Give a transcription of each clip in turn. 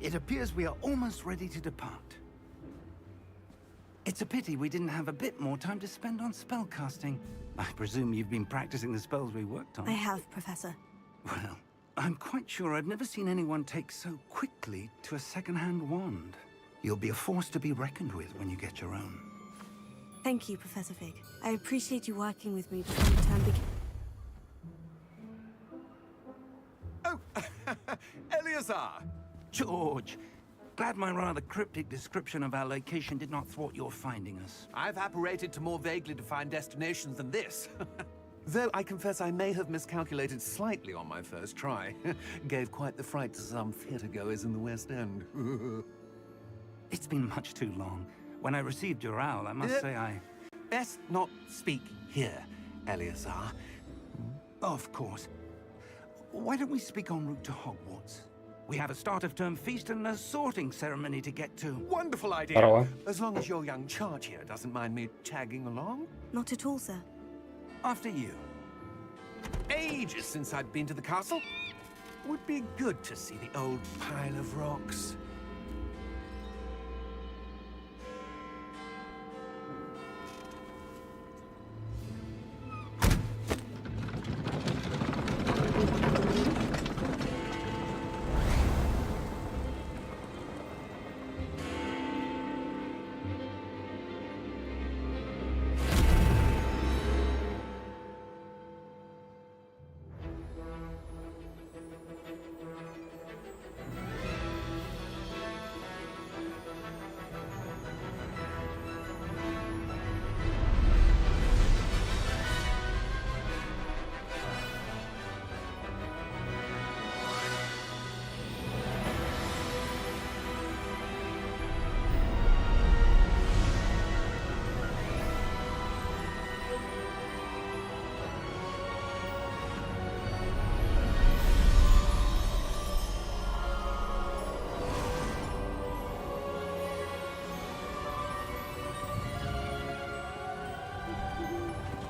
It appears we are almost ready to depart. It's a pity we didn't have a bit more time to spend on spellcasting. I presume you've been practicing the spells we worked on. I have, Professor. Well, I'm quite sure I've never seen anyone take so quickly to a second-hand wand. You'll be a force to be reckoned with when you get your own. Thank you, Professor Fig. I appreciate you working with me before the term begins. Oh, Eleazar! George, glad my rather cryptic description of our location did not thwart your finding us. I've apparated to more vaguely defined destinations than this. Though I confess I may have miscalculated slightly on my first try. Gave quite the fright to some theatre-goers in the West End. It's been much too long. When I received your owl, I must say I... Best not speak here, Eleazar. Of course. Why don't we speak en route to Hogwarts? We have a start-of-term feast and a sorting ceremony to get to. Wonderful idea. Здорово. As long as your young charge here doesn't mind me tagging along. Not at all, sir. After you. Ages since I'd been to the castle. Would be good to see the old pile of rocks.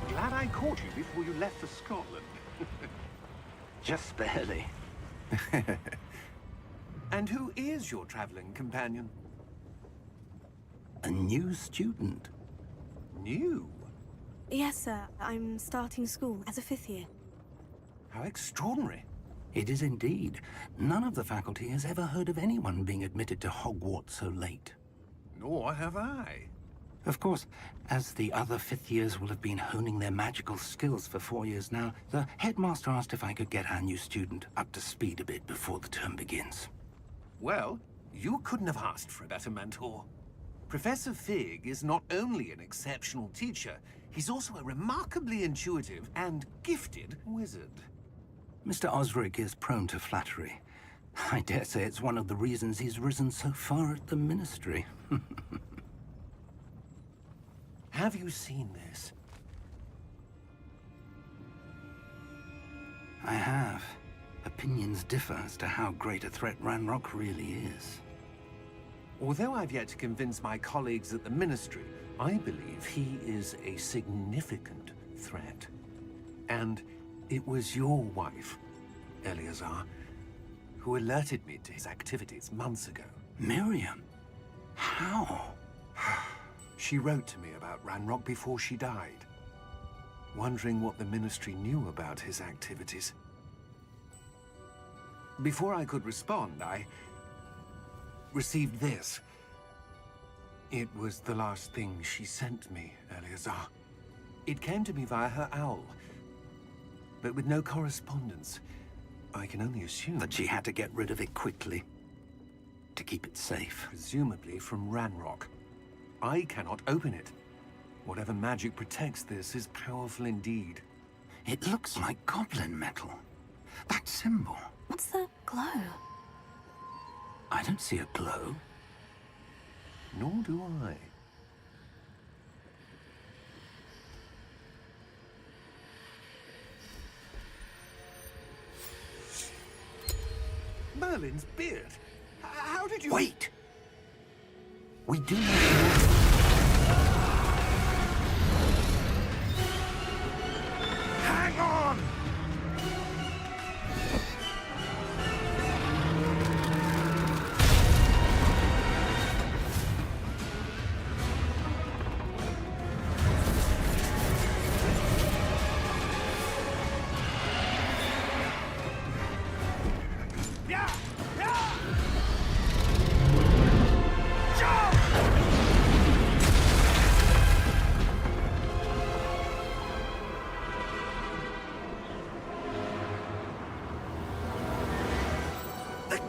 Glad I caught you before you left for Scotland. Just barely. And who is your traveling companion? A new student. New? Yes, sir. I'm starting school as a 5th year. How extraordinary. It is indeed. None of the faculty has ever heard of anyone being admitted to Hogwarts so late. Nor have I. Of course, as the other 5th years will have been honing their magical skills for 4 years now, the headmaster asked if I could get our new student up to speed a bit before the term begins. Well, you couldn't have asked for a better mentor. Professor Fig is not only an exceptional teacher, he's also a remarkably intuitive and gifted wizard. Mr. Osric is prone to flattery. I dare say it's one of the reasons he's risen so far at the Ministry. Have you seen this? I have. Opinions differ as to how great a threat Ranrock really is. Although I've yet to convince my colleagues at the Ministry, I believe he is a significant threat. And it was your wife, Eleazar, who alerted me to his activities months ago. Miriam? How? She wrote to me about Ranrock before she died, wondering what the Ministry knew about his activities. Before I could respond, I received this. It was the last thing she sent me, Eleazar. It came to me via her owl, but with no correspondence. I can only assume That she had to get rid of it quickly, to keep it safe. presumably from Ranrock. I cannot open it. Whatever magic protects this is powerful indeed. It looks like goblin metal. That symbol. What's that glow? I don't see a glow. Nor do I. Merlin's beard. How did you... Wait! We do not... Hang on!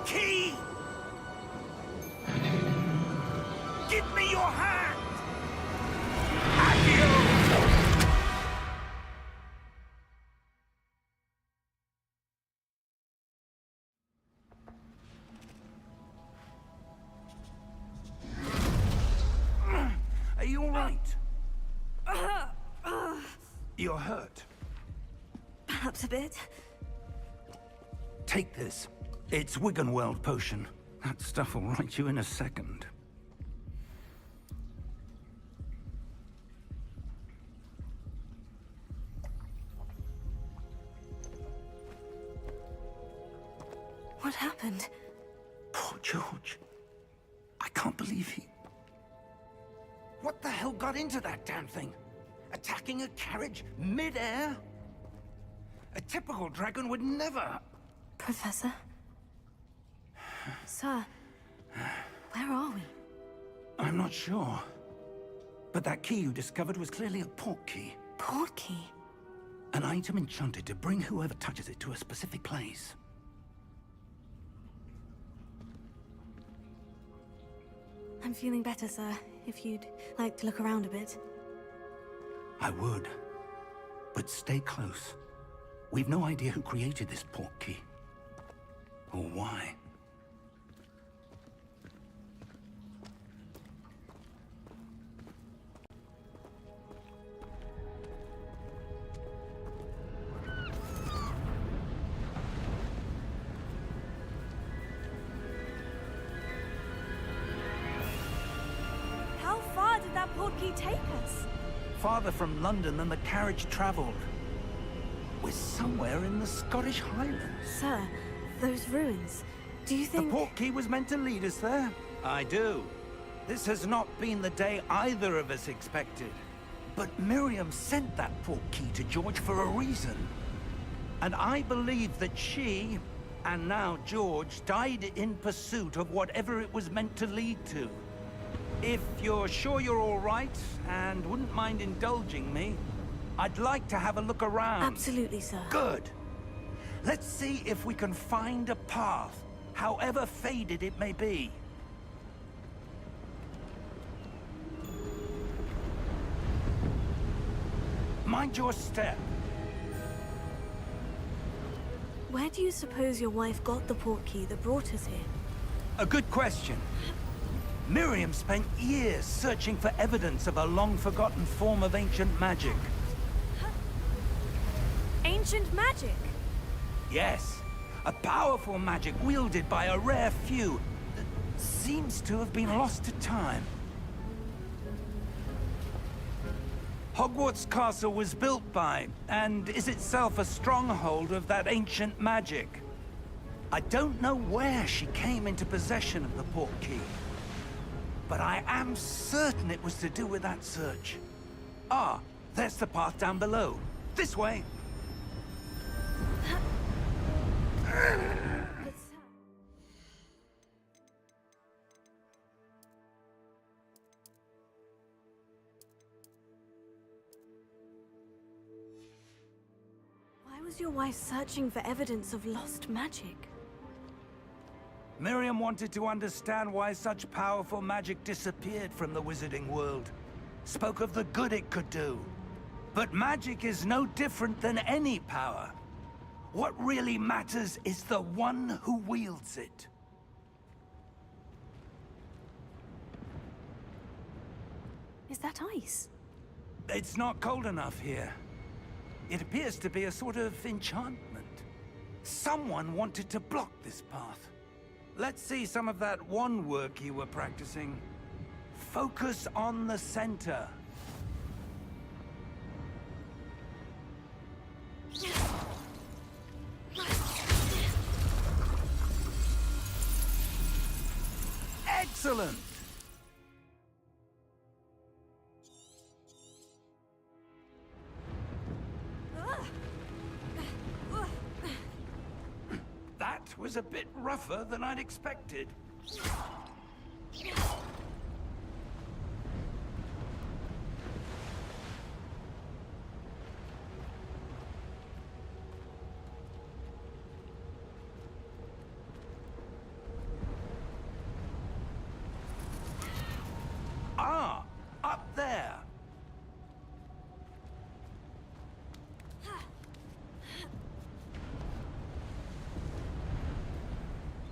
key! Give me your hand! Are you all right? You're hurt. Perhaps a bit. Take this. It's Wiggenweld potion. That stuff will right you in a second. What happened? Poor George. I can't believe he... What the hell got into that damn thing? Attacking a carriage mid-air? A typical dragon would never... Professor? Sir, where are we? I'm not sure. But that key you discovered was clearly a port key. Port key? An item enchanted to bring whoever touches it to a specific place. I'm feeling better, sir. If you'd like to look around a bit. I would. But stay close. We've no idea who created this port key. Or why. How far did that port key take us? Farther from London than the carriage traveled. We're somewhere in the Scottish Highlands. Sir, those ruins. Do you think... The port key was meant to lead us there? I do. This has not been the day either of us expected. But Miriam sent that port key to George for a reason. And I believe that she, and now George, died in pursuit of whatever it was meant to lead to. If you're sure you're all right, and wouldn't mind indulging me, I'd like to have a look around. Absolutely, sir. Good. Let's see if we can find a path, however faded it may be. Mind your step. Where do you suppose your wife got the port key that brought us here? A good question. Miriam spent years searching for evidence of a long-forgotten form of ancient magic. Ancient magic? Yes, a powerful magic wielded by a rare few that seems to have been lost to time. Hogwarts Castle was built by, and is itself a stronghold of that ancient magic. I don't know where she came into possession of the port key, but I am certain it was to do with that search. Ah, there's the path down below. This way. Why was your wife searching for evidence of lost magic? Miriam wanted to understand why such powerful magic disappeared from the wizarding world. Spoke of the good it could do. But magic is no different than any power. What really matters is the one who wields it. Is that ice? It's not cold enough here. It appears to be a sort of enchantment. Someone wanted to block this path. Let's see some of that wand work you were practicing. Focus on the center. Excellent! That was a bit rougher than I'd expected.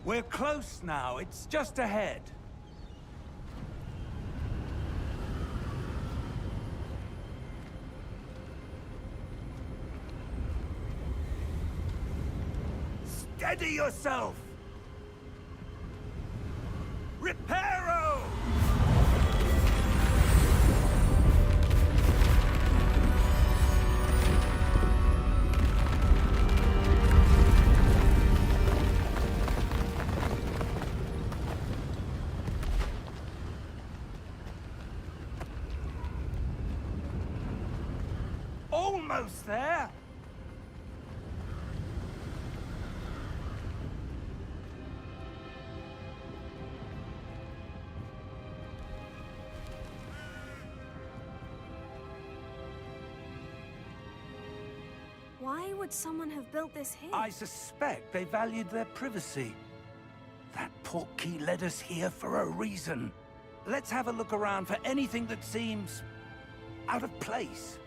We're close now. It's just ahead. Steady yourself! Reparo! Almost there! Why would someone have built this here? I suspect they valued their privacy. That portkey led us here for a reason. Let's have a look around for anything that seems out of place.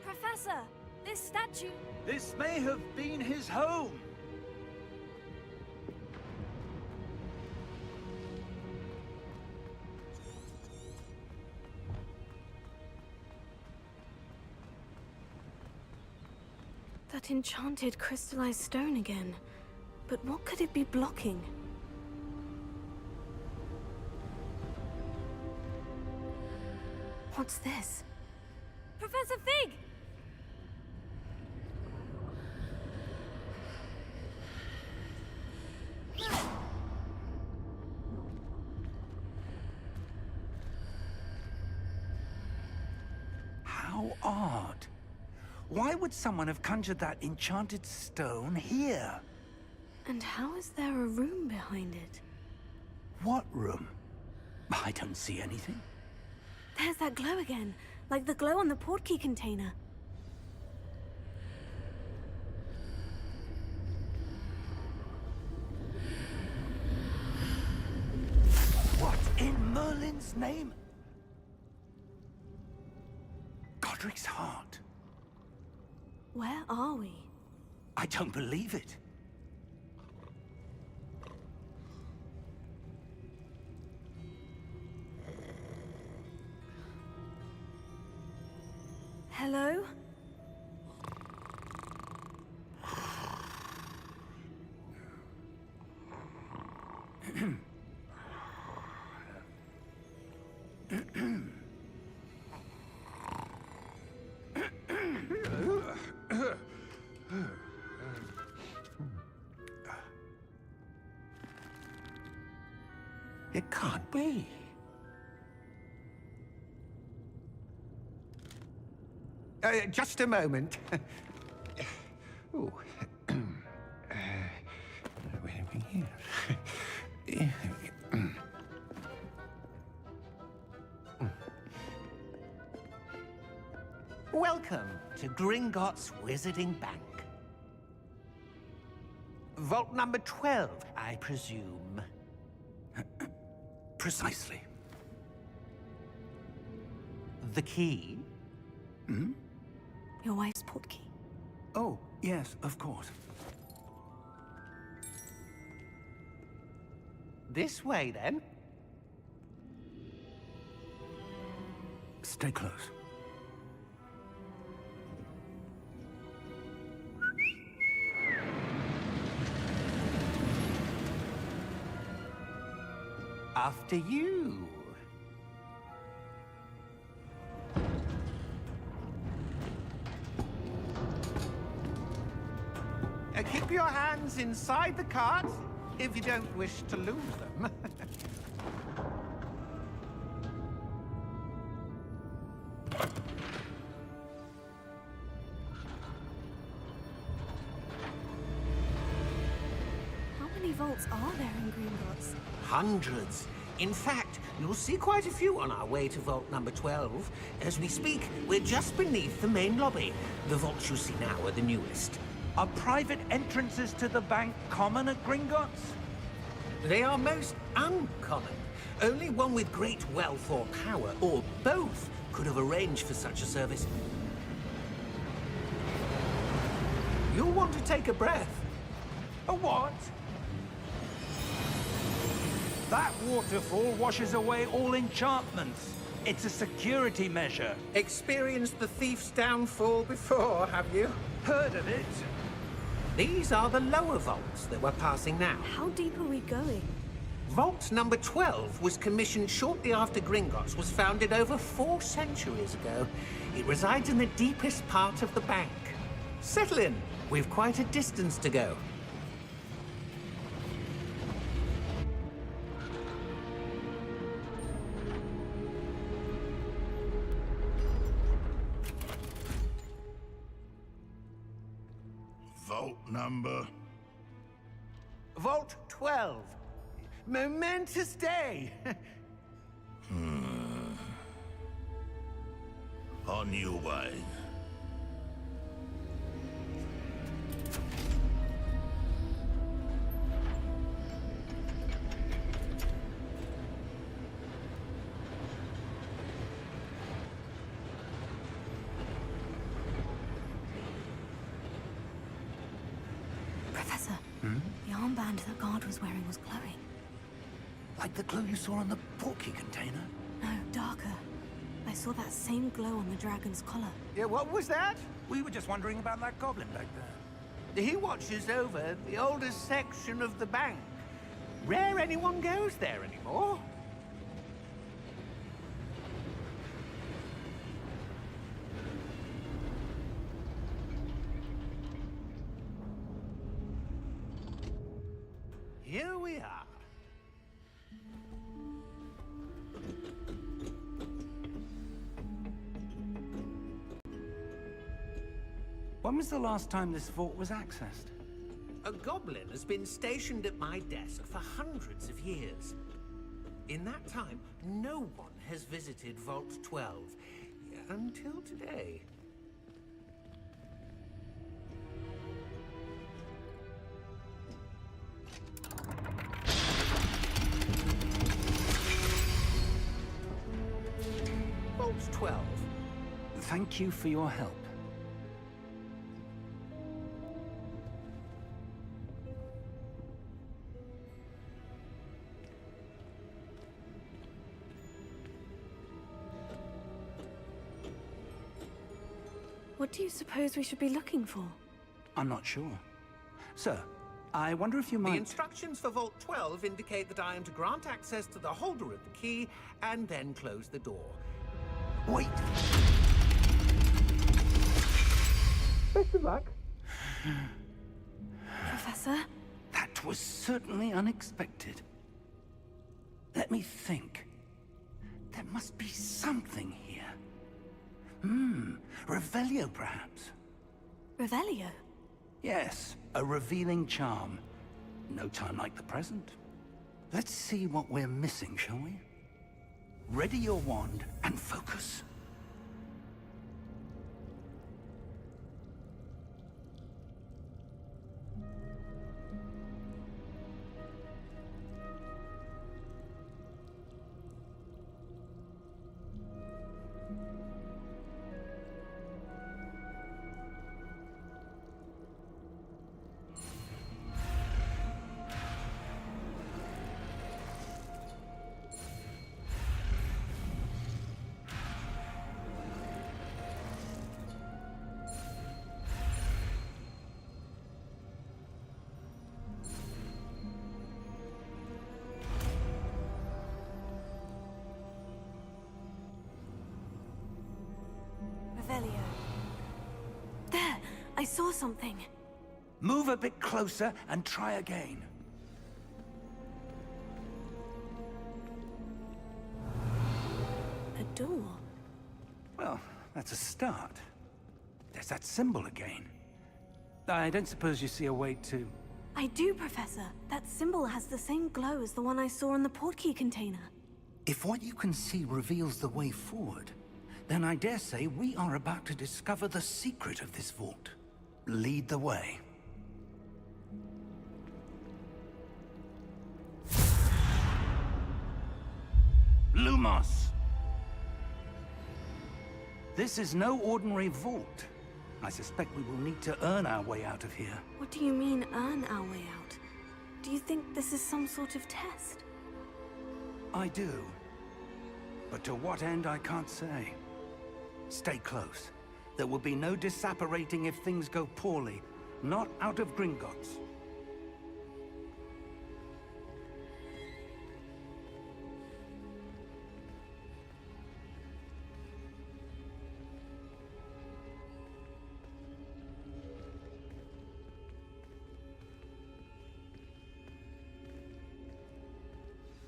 Professor, this statue... This may have been his home. That enchanted crystallized stone again. But what could it be blocking? What's this? Professor Fig! How odd. Why would someone have conjured that enchanted stone here? And how is there a room behind it? What room? I don't see anything. There's that glow again, like the glow on the portkey container. What in Merlin's name? Godric's heart. Where are we? I don't believe it. Hello? It can't be. Just a moment. Ooh. Wait a minute. Welcome to Gringotts Wizarding Bank. Vault number 12, I presume. Precisely. The key? Your wife's portkey. Oh, yes, of course. This way, then. Stay close. After you. Keep your hands inside the cart if you don't wish to lose them. How many vaults are there in Gringotts? Hundreds. In fact, you'll see quite a few on our way to vault number 12. As we speak, we're just beneath the main lobby. The vaults you see now are the newest. Are private entrances to the bank common at Gringotts? They are most uncommon. Only one with great wealth or power, or both, could have arranged for such a service. You'll want to take a breath. A what? That waterfall washes away all enchantments. It's a security measure. Experienced the thief's downfall before, have you? Heard of it? These are the lower vaults that we're passing now. How deep are we going? Vault number 12 was commissioned shortly after Gringotts was founded over 4 centuries ago. It resides in the deepest part of the bank. Settle in. We've quite a distance to go. Vault number? Vault 12. Momentous day. On your way. Professor, the armband the guard was wearing was glowing. Like the glow you saw on the portkey container? No, darker. I saw that same glow on the dragon's collar. Yeah, what was that? We were just wondering about that goblin back there. He watches over the oldest section of the bank. Rare anyone goes there anymore. Here we are. When was the last time this vault was accessed? A goblin has been stationed at my desk for hundreds of years. In that time, no one has visited Vault 12 until today. Vault 12. Thank you for your help. What do you suppose we should be looking for? I'm not sure. Sir, I wonder if you The might... instructions for Vault 12 indicate that I am to grant access to the holder of the key and then close the door. Wait! Best of luck. Professor? That was certainly unexpected. Let me think. There must be something here. Revelio, perhaps? Revelio? Yes, a revealing charm. No time like the present. Let's see what we're missing, shall we? Ready your wand and focus. Revelio. There! I saw something. Move a bit closer and try again. A door. Well, that's a start. There's that symbol again. I don't suppose you see a way to... I do, Professor. That symbol has the same glow as the one I saw on the portkey container. If what you can see reveals the way forward, then I dare say we are about to discover the secret of this vault. Lead the way. Lumos! This is no ordinary vault. I suspect we will need to earn our way out of here. What do you mean, earn our way out? Do you think this is some sort of test? I do. But to what end, I can't say. Stay close. There will be no disapparating if things go poorly. Not out of Gringotts.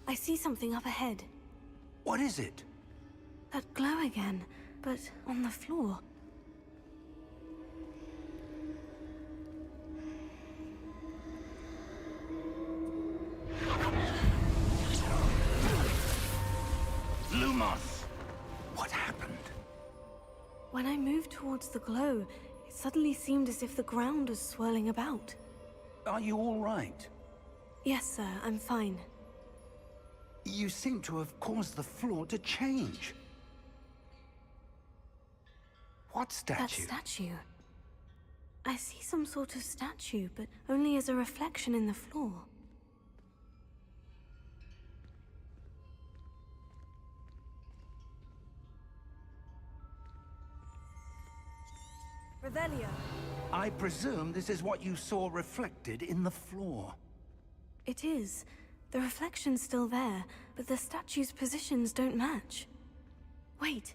I see something up ahead. What is it? That glow again, but on the floor. Lumos! What happened? When I moved towards the glow, it suddenly seemed as if the ground was swirling about. Are you all right? Yes, sir, I'm fine. You seem to have caused the floor to change. What statue? That statue. I see some sort of statue, but only as a reflection in the floor. Revelio. I presume this is what you saw reflected in the floor. It is. The reflection's still there, but the statue's positions don't match. Wait.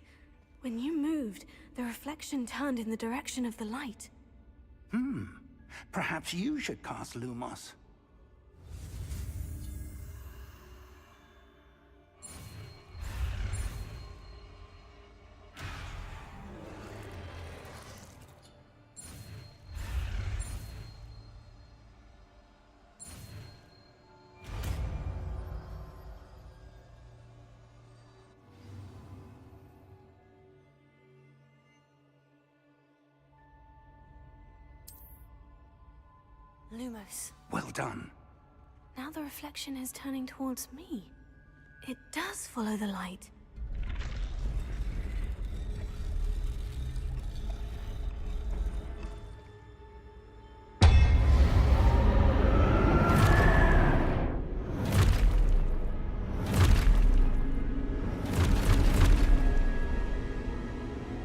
When you moved, the reflection turned in the direction of the light. Perhaps you should cast Lumos. Lumos. Well done. Now the reflection is turning towards me. It does follow the light.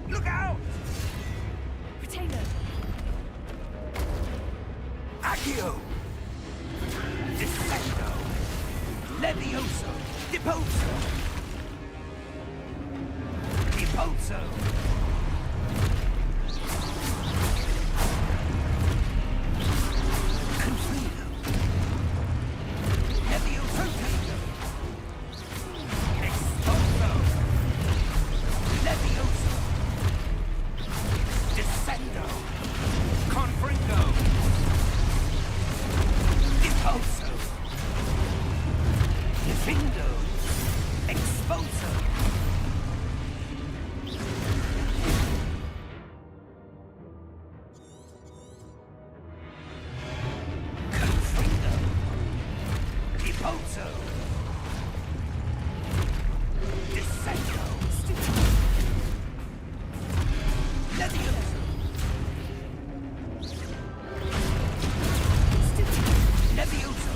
Look out! Retainer! Accio! Descendo! Levioso! Deposo! Deposo! Confido! Levioso Tato! Expulso! Levioso! Descendo! Confringo! Deposo! Defindo! Exposo! Confrindo! Deposo! Descendo! Levioso! Levioso!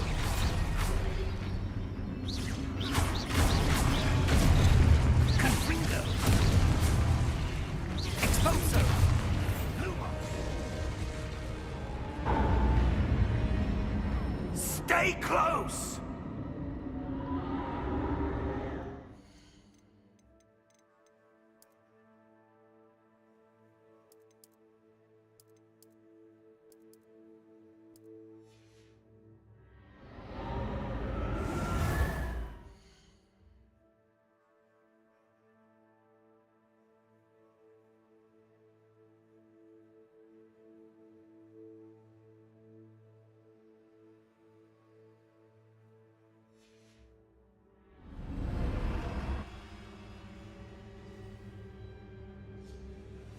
Confringo! Exposo! Lumos! Stay close!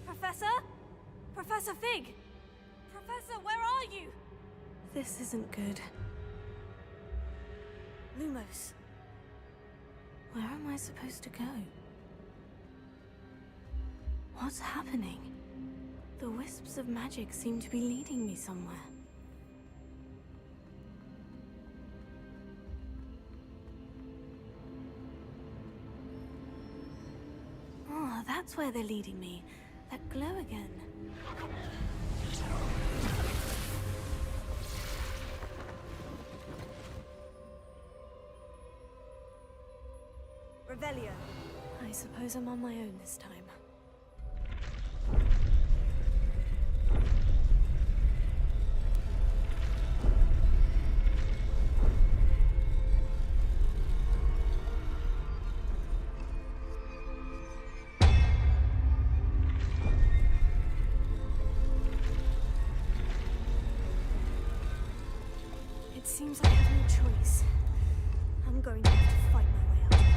Professor? Professor Fig! Professor, where are you? This isn't good. Lumos. Where am I supposed to go? What's happening? The wisps of magic seem to be leading me somewhere. Oh, that's where they're leading me. That glow again. Revelio. I suppose I'm on my own this time. It seems I have no choice. I'm going to have to fight my way out of here.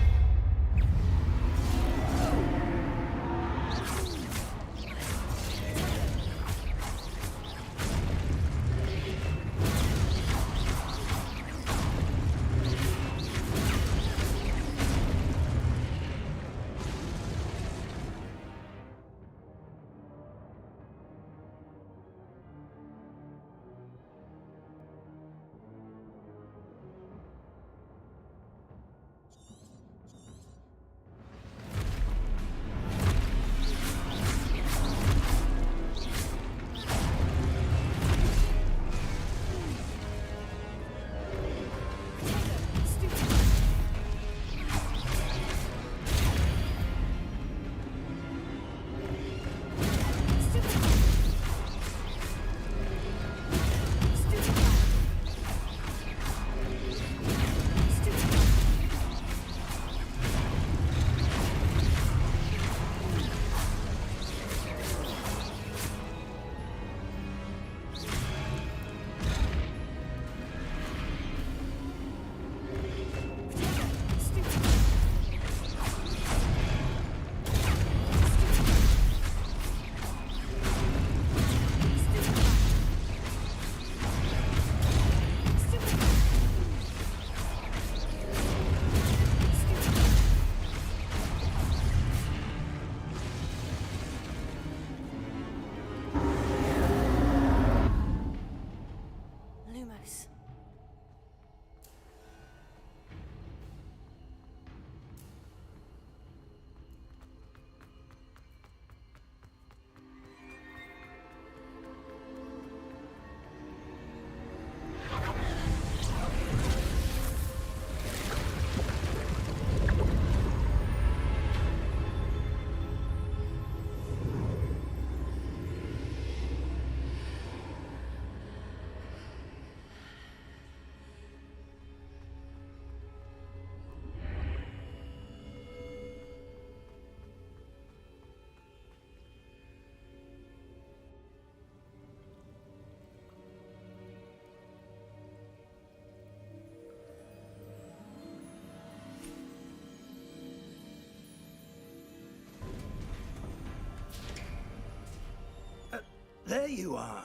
There you are.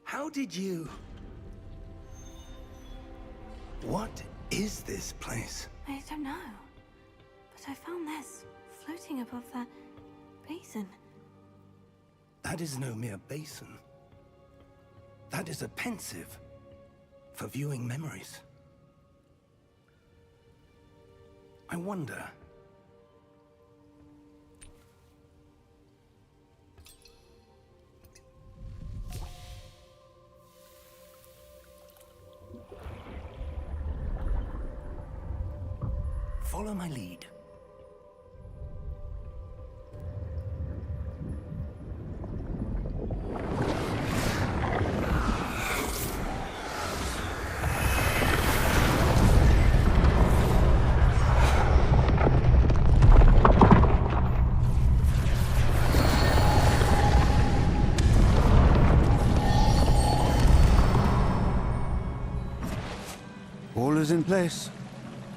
How did you... What is this place? I don't know. But I found this floating above that basin. That is no mere basin. That is a pensive for viewing memories. I wonder... Follow my lead. All is in place.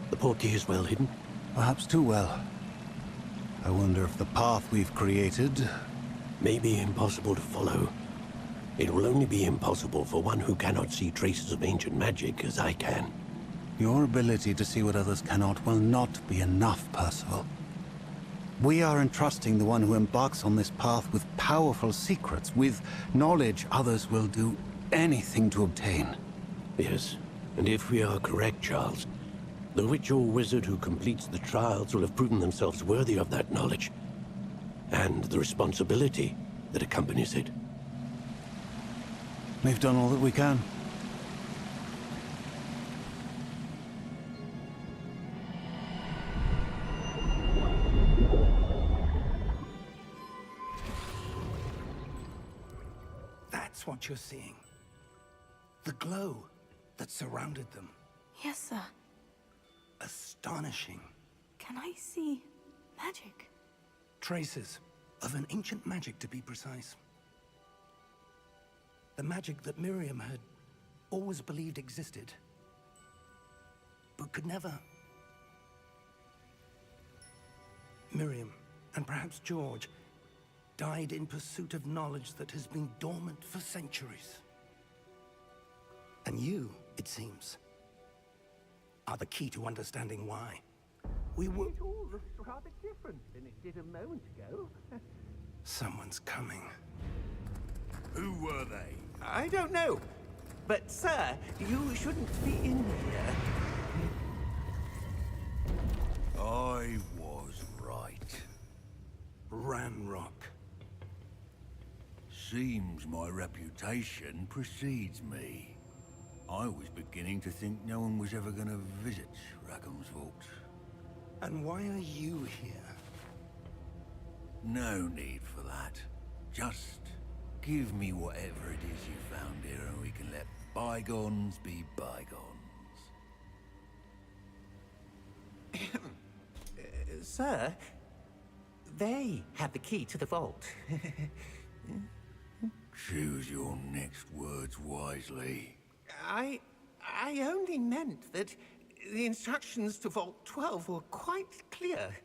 The portkey is well hidden. Perhaps too well. I wonder if the path we've created... May be impossible to follow. It will only be impossible for one who cannot see traces of ancient magic as I can. Your ability to see what others cannot will not be enough, Percival. We are entrusting the one who embarks on this path with powerful secrets, with knowledge others will do anything to obtain. Yes, and if we are correct, Charles, the witch or wizard who completes the trials will have proven themselves worthy of that knowledge, and the responsibility that accompanies it. We've done all that we can. That's what you're seeing. The glow that surrounded them. Yes, sir. Astonishing. Can I see magic? Traces of an ancient magic, to be precise. The magic that Miriam had always believed existed, but could never. Miriam, and perhaps George, died in pursuit of knowledge that has been dormant for centuries. And you, it seems, are the key to understanding why. We were... It all looks rather different than it did a moment ago. Someone's coming. Who were they? I don't know. But, sir, you shouldn't be in here. I was right. Ranrock. Seems my reputation precedes me. I was beginning to think no one was ever going to visit Rackham's vault. And why are you here? No need for that. Just give me whatever it is you found here and we can let bygones be bygones. Sir, they have the key to the vault. Choose your next words wisely. I only meant that the instructions to Vault 12 were quite clear.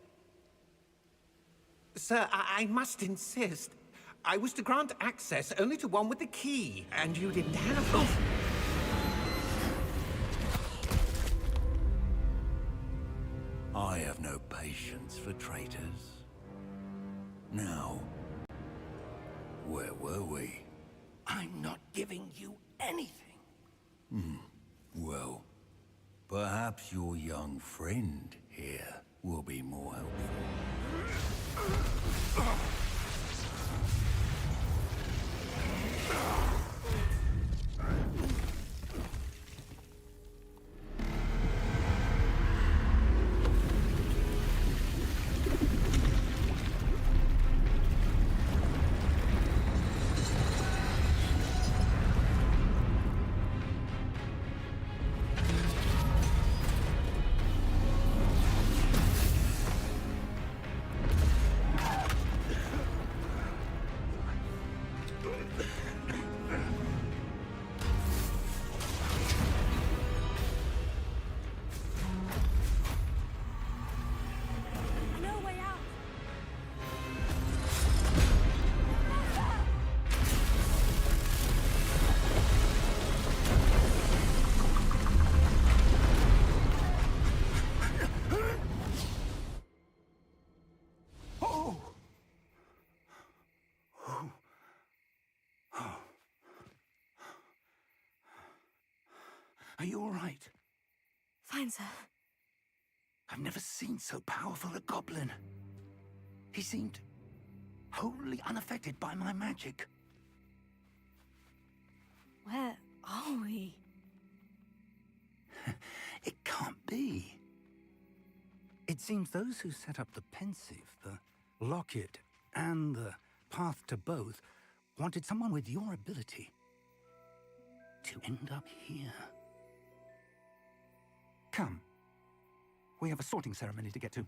Sir, I must insist. I was to grant access only to one with the key, and you didn't have... I have no patience for traitors. Now, where were we? I'm not giving you anything. Well, perhaps your young friend here will be more helpful. No way out. Are you all right? Fine, sir. I've never seen so powerful a goblin. He seemed wholly unaffected by my magic. Where are we? It can't be. It seems those who set up the pensive, the locket, and the path to both wanted someone with your ability to end up here. Come. We have a sorting ceremony to get to.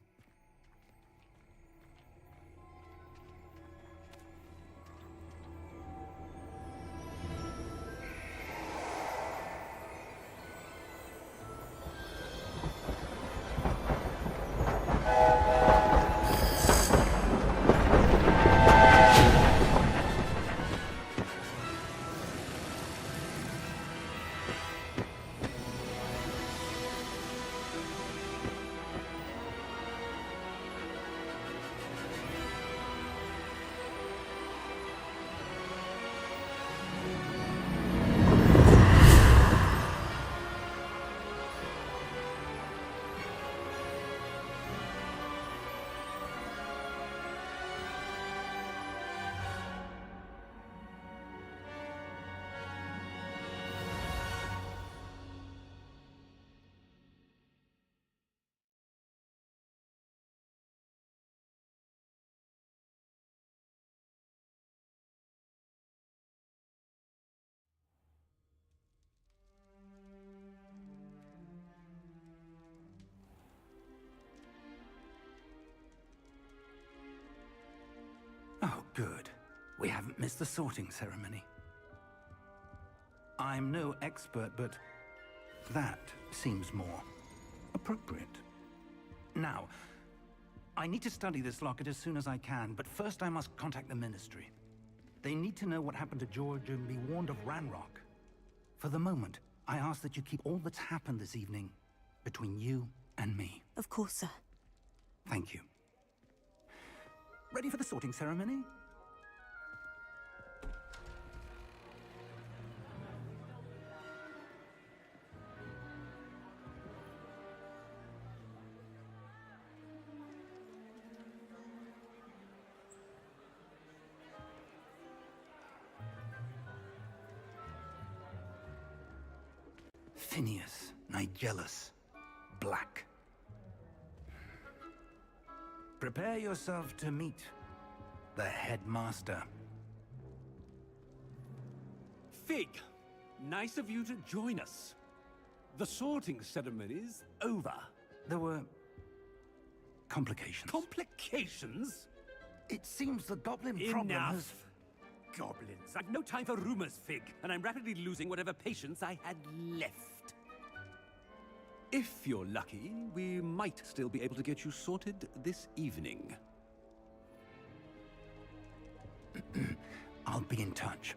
Good. We haven't missed the sorting ceremony. I'm no expert, but that seems more appropriate. Now, I need to study this locket as soon as I can, but first I must contact the Ministry. They need to know what happened to George and be warned of Ranrock. For the moment, I ask that you keep all that's happened this evening between you and me. Of course, sir. Thank you. Ready for the sorting ceremony? Phineas, Nigellus, Black. Prepare yourself to meet the headmaster. Fig, nice of you to join us. The sorting ceremony's over. There were complications. Complications? It seems the goblin problem has... Enough! Goblins. I've no time for rumors, Fig, and I'm rapidly losing whatever patience I had left. If you're lucky, we might still be able to get you sorted this evening. I'll be in touch.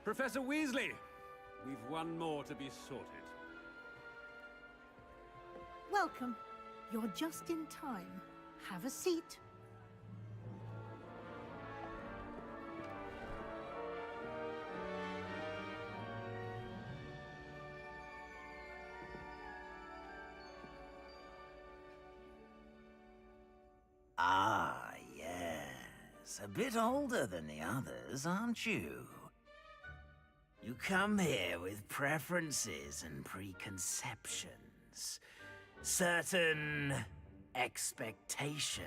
Professor Weasley, we've one more to be sorted. Welcome. You're just in time. Have a seat. Ah, yes. A bit older than the others, aren't you? You come here with preferences and preconceptions. Certain expectations.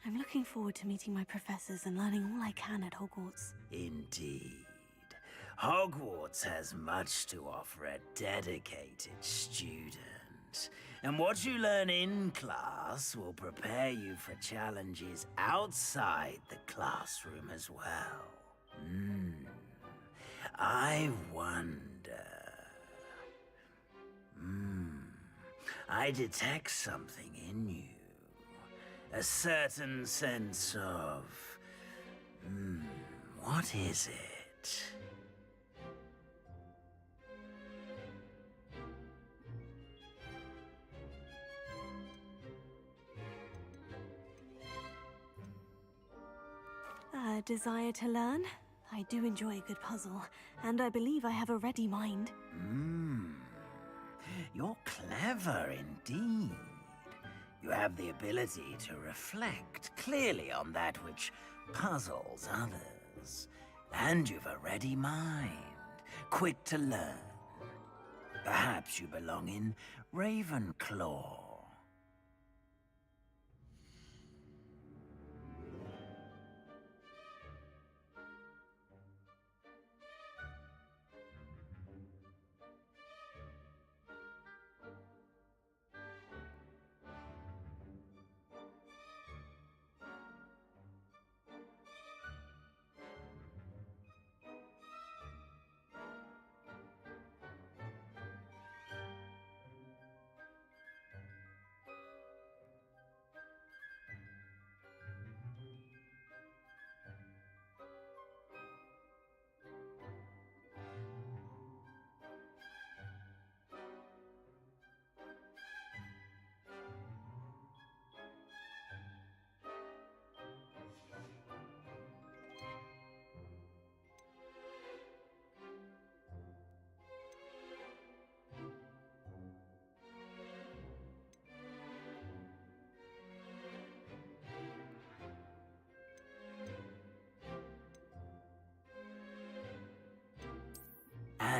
I'm looking forward to meeting my professors and learning all I can at Hogwarts. Indeed. Hogwarts has much to offer a dedicated student. And what you learn in class will prepare you for challenges outside the classroom as well. I wonder... I detect something in you. A certain sense of... what is it? A desire to learn? I do enjoy a good puzzle, and I believe I have a ready mind. You're clever indeed. You have the ability to reflect clearly on that which puzzles others. And you've a ready mind, quick to learn. Perhaps you belong in Ravenclaw.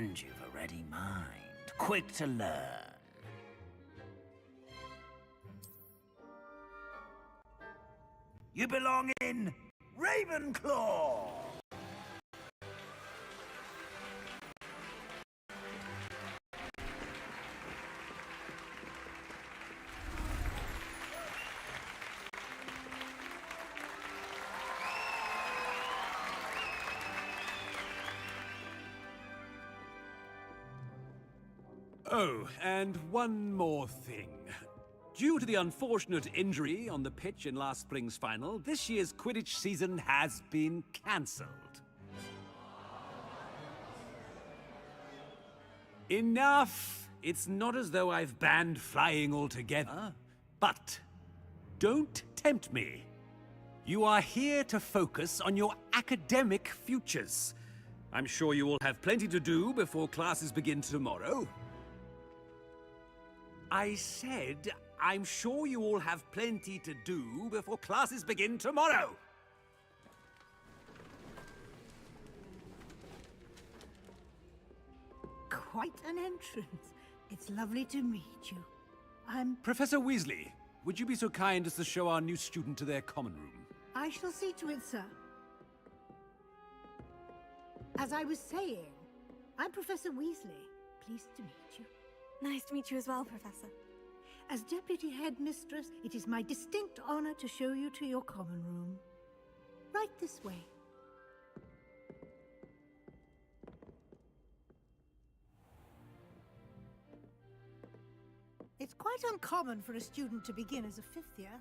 And you've a ready mind, quick to learn. You belong in Ravenclaw! Oh, and one more thing. Due to the unfortunate injury on the pitch in last spring's final, this year's Quidditch season has been cancelled. Enough! It's not as though I've banned flying altogether. But don't tempt me. You are here to focus on your academic futures. I'm sure you will have plenty to do before classes begin tomorrow. I said, I'm sure you all have plenty to do before classes begin tomorrow. Quite an entrance. It's lovely to meet you. Professor Weasley, would you be so kind as to show our new student to their common room? I shall see to it, sir. As I was saying, I'm Professor Weasley. Pleased to meet you. Nice to meet you as well, Professor. As Deputy Headmistress, it is my distinct honor to show you to your common room. Right this way. It's quite uncommon for a student to begin as a fifth year.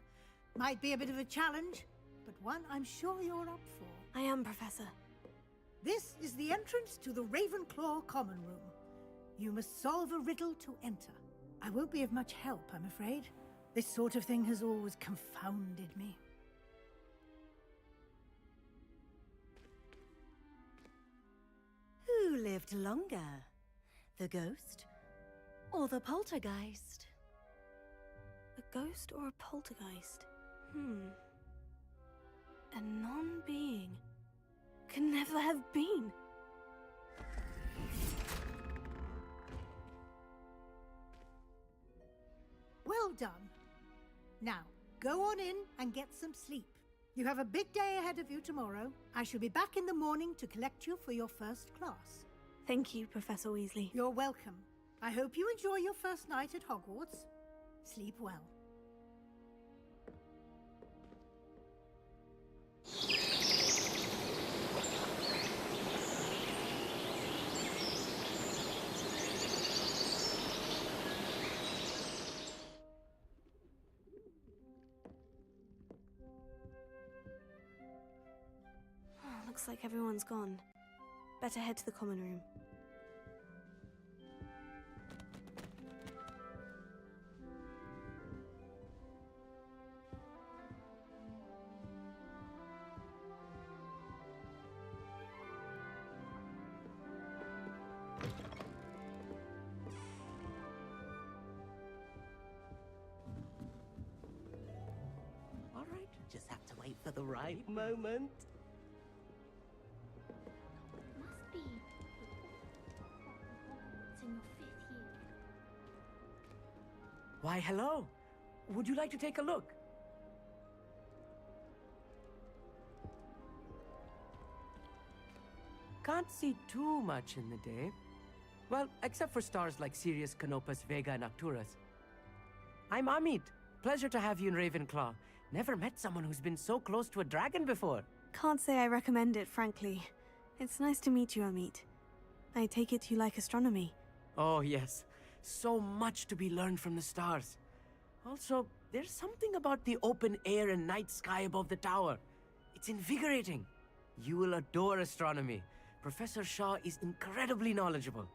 Might be a bit of a challenge, but one I'm sure you're up for. I am, Professor. This is the entrance to the Ravenclaw common room. You must solve a riddle to enter. I won't be of much help, I'm afraid. This sort of thing has always confounded me. Who lived longer? The ghost or the poltergeist? A ghost or a poltergeist? A non-being can never have been. Well done. Now, go on in and get some sleep. You have a big day ahead of you tomorrow. I shall be back in the morning to collect you for your first class. Thank you, Professor Weasley. You're welcome. I hope you enjoy your first night at Hogwarts. Sleep well. Looks like everyone's gone. Better head to the common room. All right, just have to wait for the right moment. Must be. It's in your 5th year. Why, hello. Would you like to take a look? Can't see too much in the day. Well, except for stars like Sirius, Canopus, Vega, and Arcturus. I'm Amit. Pleasure to have you in Ravenclaw. Never met someone who's been so close to a dragon before. Can't say I recommend it, frankly. It's nice to meet you, Amit. I take it you like astronomy. Oh, yes. So much to be learned from the stars. Also, there's something about the open air and night sky above the tower. It's invigorating. You will adore astronomy. Professor Shaw is incredibly knowledgeable.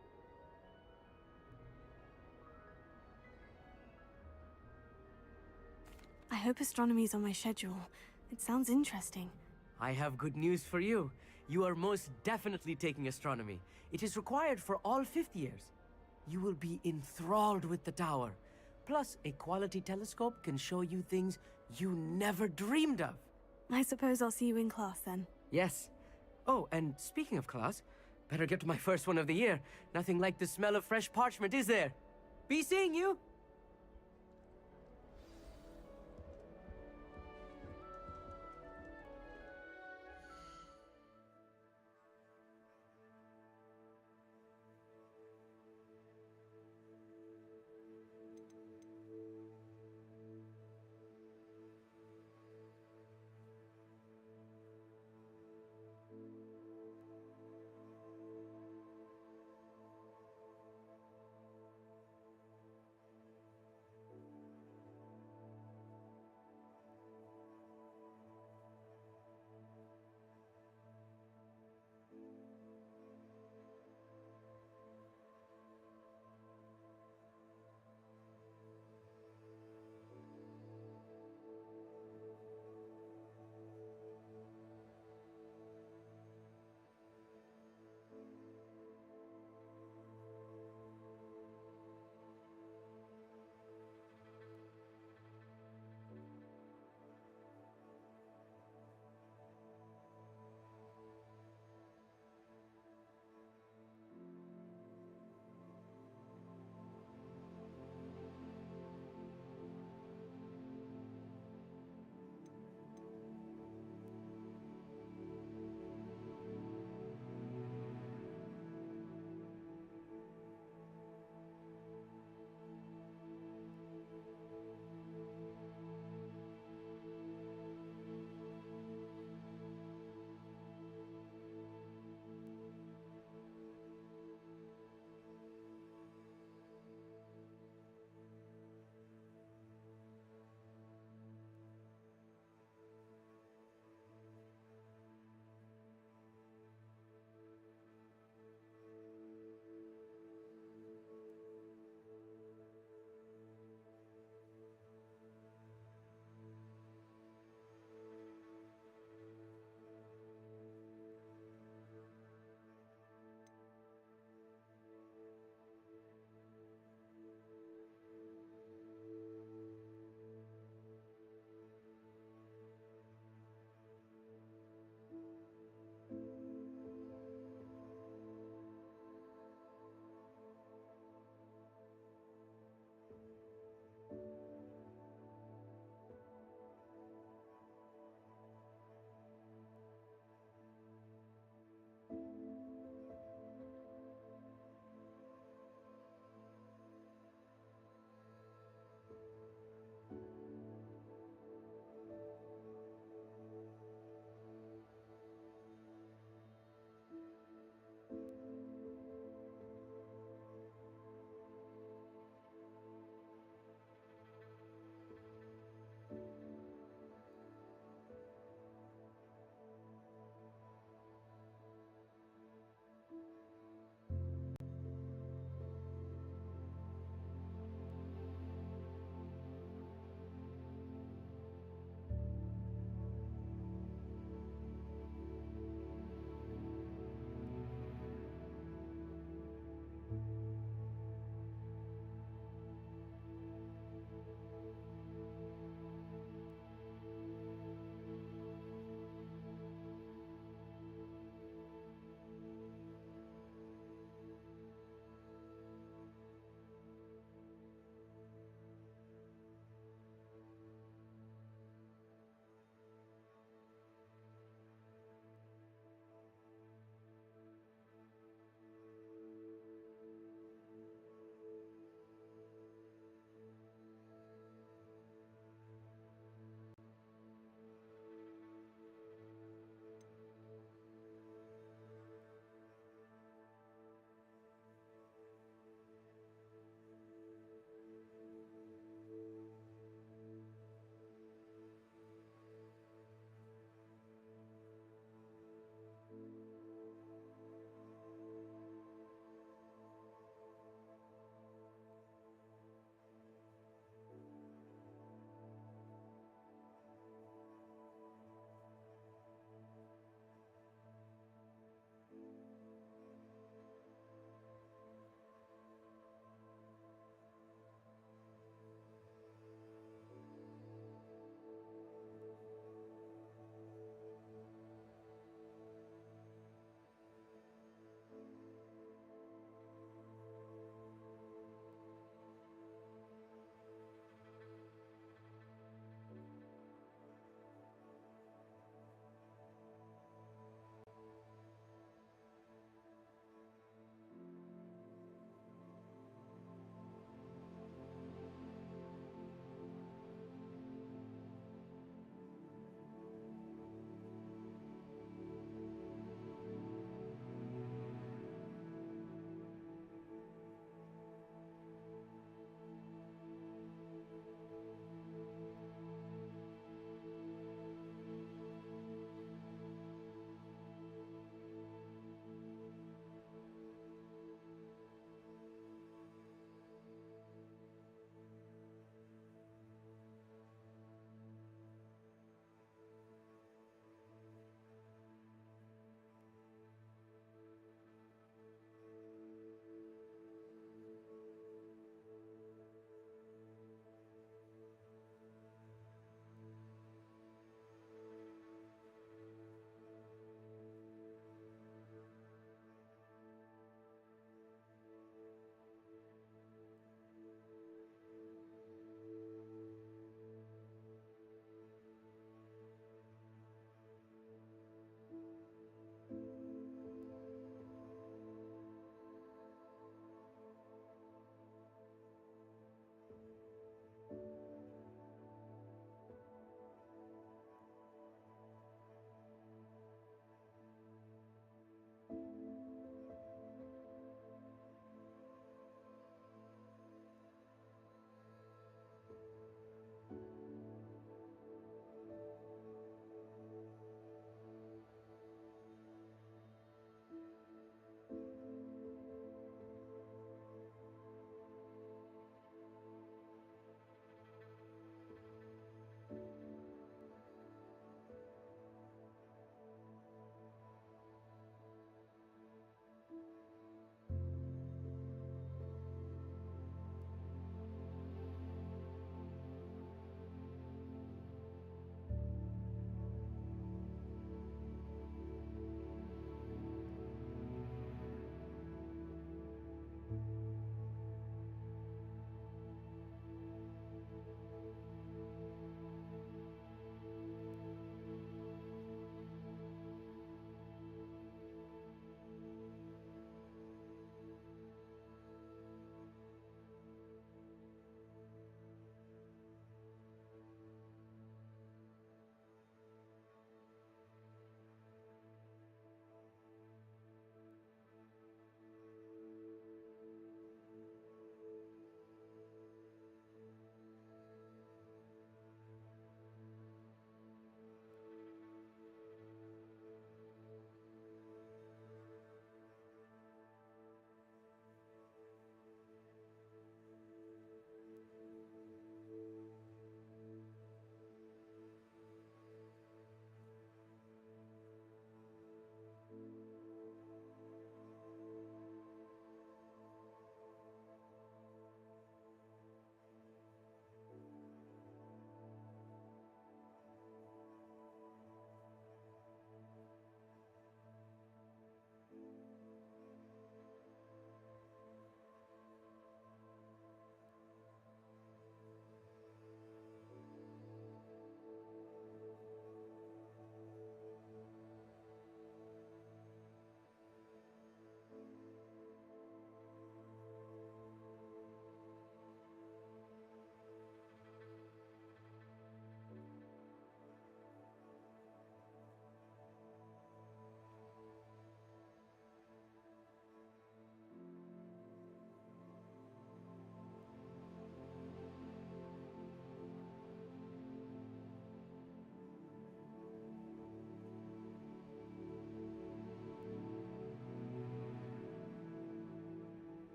I hope astronomy's on my schedule. It sounds interesting. I have good news for you. You are most definitely taking astronomy. It is required for all 5th years. You will be enthralled with the tower. Plus, a quality telescope can show you things you never dreamed of. I suppose I'll see you in class then. Yes. Oh, and speaking of class, Better get to my first one of the year. Nothing like the smell of fresh parchment, is there? Be seeing you!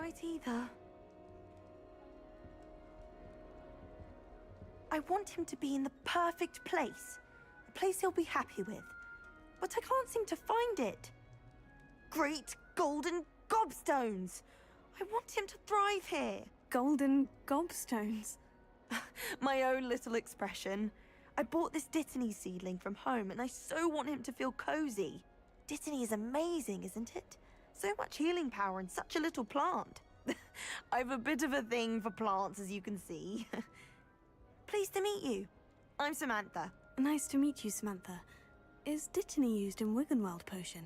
right either. I want him to be in the perfect place. A place he'll be happy with. But I can't seem to find it. Great golden gobstones! I want him to thrive here. Golden gobstones? My own little expression. I bought this Dittany seedling from home and I so want him to feel cozy. Dittany is amazing, isn't it? So much healing power in such a little plant. I've a bit of a thing for plants, as you can see. Pleased to meet you. I'm Samantha. Nice to meet you, Samantha. Is Dittany used in Wiggenweld potion?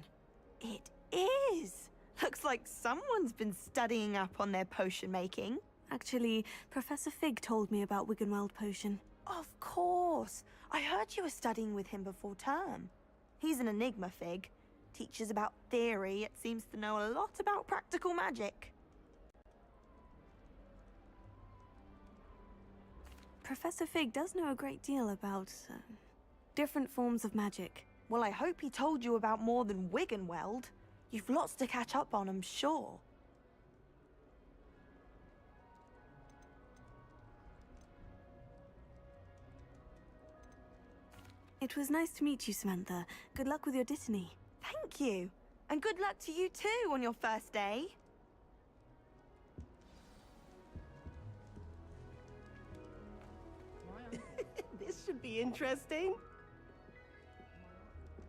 It is. Looks like someone's been studying up on their potion making. Actually, Professor Fig told me about Wiggenweld potion. Of course. I heard you were studying with him before term. He's an enigma, Fig. Teaches about theory, yet seems to know a lot about practical magic. Professor Fig does know a great deal about different forms of magic. Well, I hope he told you about more than Wiggenweld. You've lots to catch up on, I'm sure. It was nice to meet you, Samantha. Good luck with your Dittany. Thank you. And good luck to you too on your first day. This should be interesting.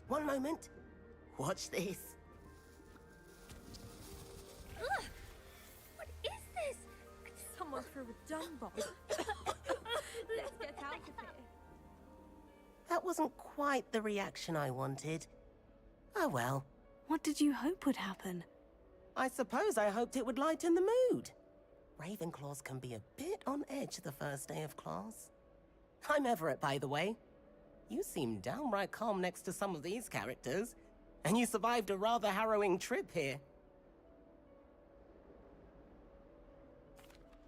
One moment. Watch this. Ugh! What is this? Could someone throw a dung bomb? Let's get out of here. That wasn't quite the reaction I wanted. Oh well. What did you hope would happen? I suppose I hoped it would lighten the mood. Ravenclaws can be a bit on edge the first day of class. I'm Everett, by the way. You seem downright calm next to some of these characters, and you survived a rather harrowing trip here.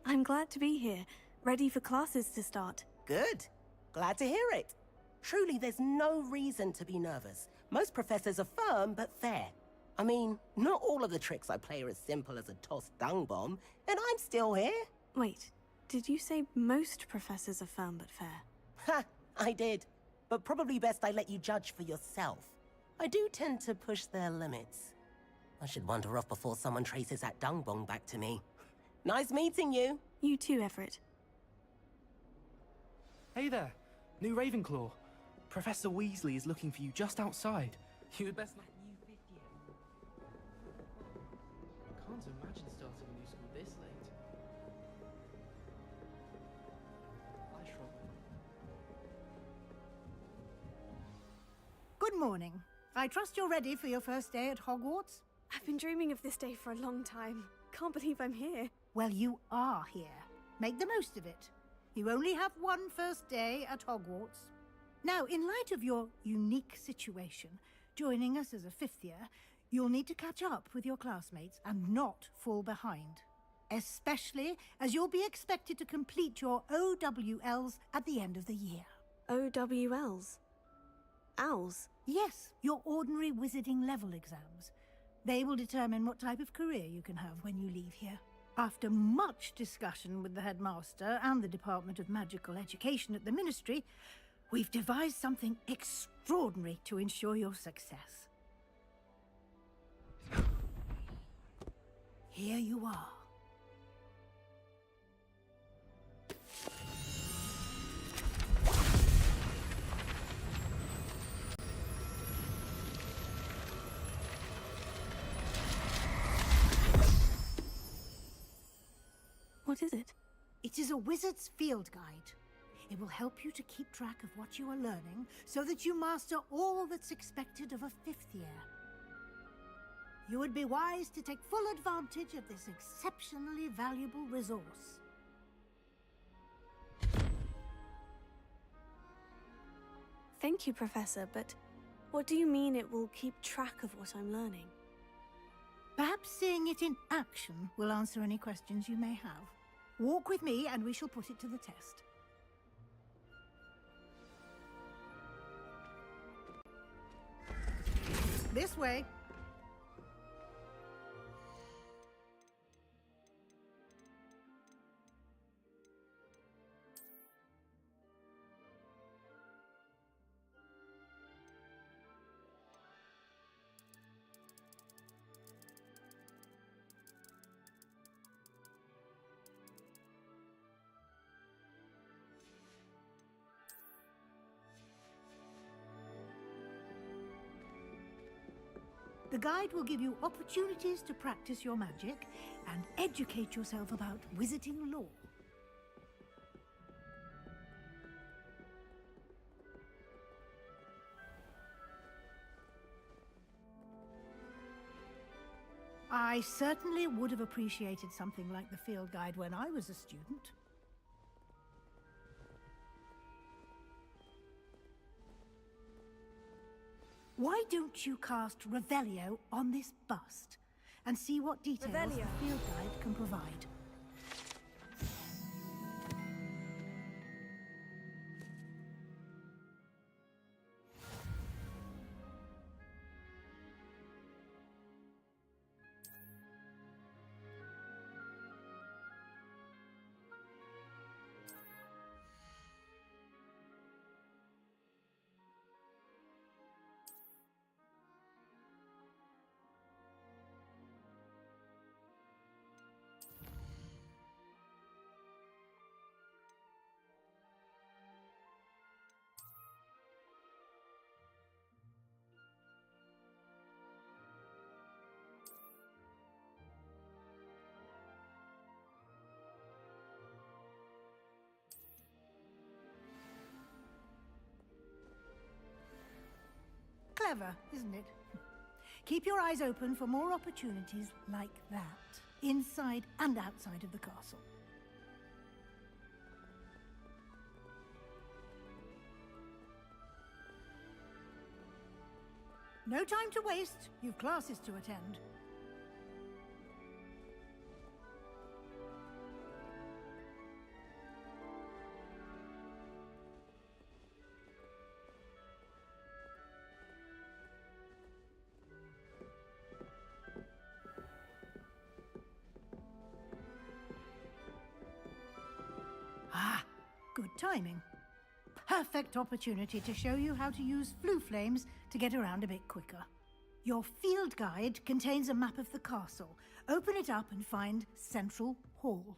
I'm glad to be here, ready for classes to start. Good. Glad to hear it. Truly, there's no reason to be nervous. Most professors are firm but fair. I mean, not all of the tricks I play are as simple as a tossed dung bomb, and I'm still here. Wait, did you say most professors are firm but fair? Ha! I did. But probably best I let you judge for yourself. I do tend to push their limits. I should wander off before someone traces that dung bomb back to me. Nice meeting you. You too, Everett. Hey there, new Ravenclaw. Professor Weasley is looking for you just outside. You had best not... Can't imagine starting a new school this late. Good morning. I trust you're ready for your first day at Hogwarts? I've been dreaming of this day for a long time. Can't believe I'm here. Well, you are here. Make the most of it. You only have one first day at Hogwarts. Now, in light of your unique situation, joining us as a fifth year, you'll need to catch up with your classmates and not fall behind. Especially as you'll be expected to complete your OWLs at the end of the year. OWLs? Owls? Yes, your ordinary wizarding level exams. They will determine what type of career you can have when you leave here. After much discussion with the headmaster and the Department of Magical Education at the Ministry, we've devised something extraordinary to ensure your success. Here you are. What is it? It is a wizard's field guide. It will help you to keep track of what you are learning so that you master all that's expected of a fifth year. You would be wise to take full advantage of this exceptionally valuable resource. Thank you, Professor, but what do you mean it will keep track of what I'm learning? Perhaps seeing it in action will answer any questions you may have. Walk with me and we shall put it to the test. This way. The guide will give you opportunities to practice your magic and educate yourself about wizarding lore. I certainly would have appreciated something like the field guide when I was a student. Why don't you cast Revelio on this bust and see what details the field guide can provide? Clever, isn't it? Keep your eyes open for more opportunities like that, inside and outside of the castle. No time to waste. You've classes to attend. Good timing. Perfect opportunity to show you how to use flue flames to get around a bit quicker. Your field guide contains a map of the castle. Open it up and find Central Hall.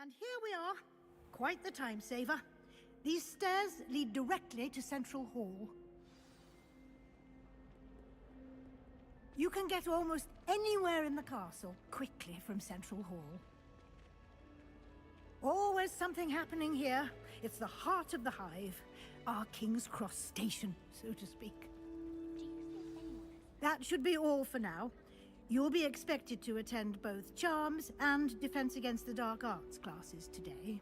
And here we are. Quite the time saver. These stairs lead directly to Central Hall. You can get almost anywhere in the castle quickly from Central Hall. Always something happening here. It's the heart of the hive. Our King's Cross station, so to speak. That should be all for now. You'll be expected to attend both Charms and Defense Against the Dark Arts classes today.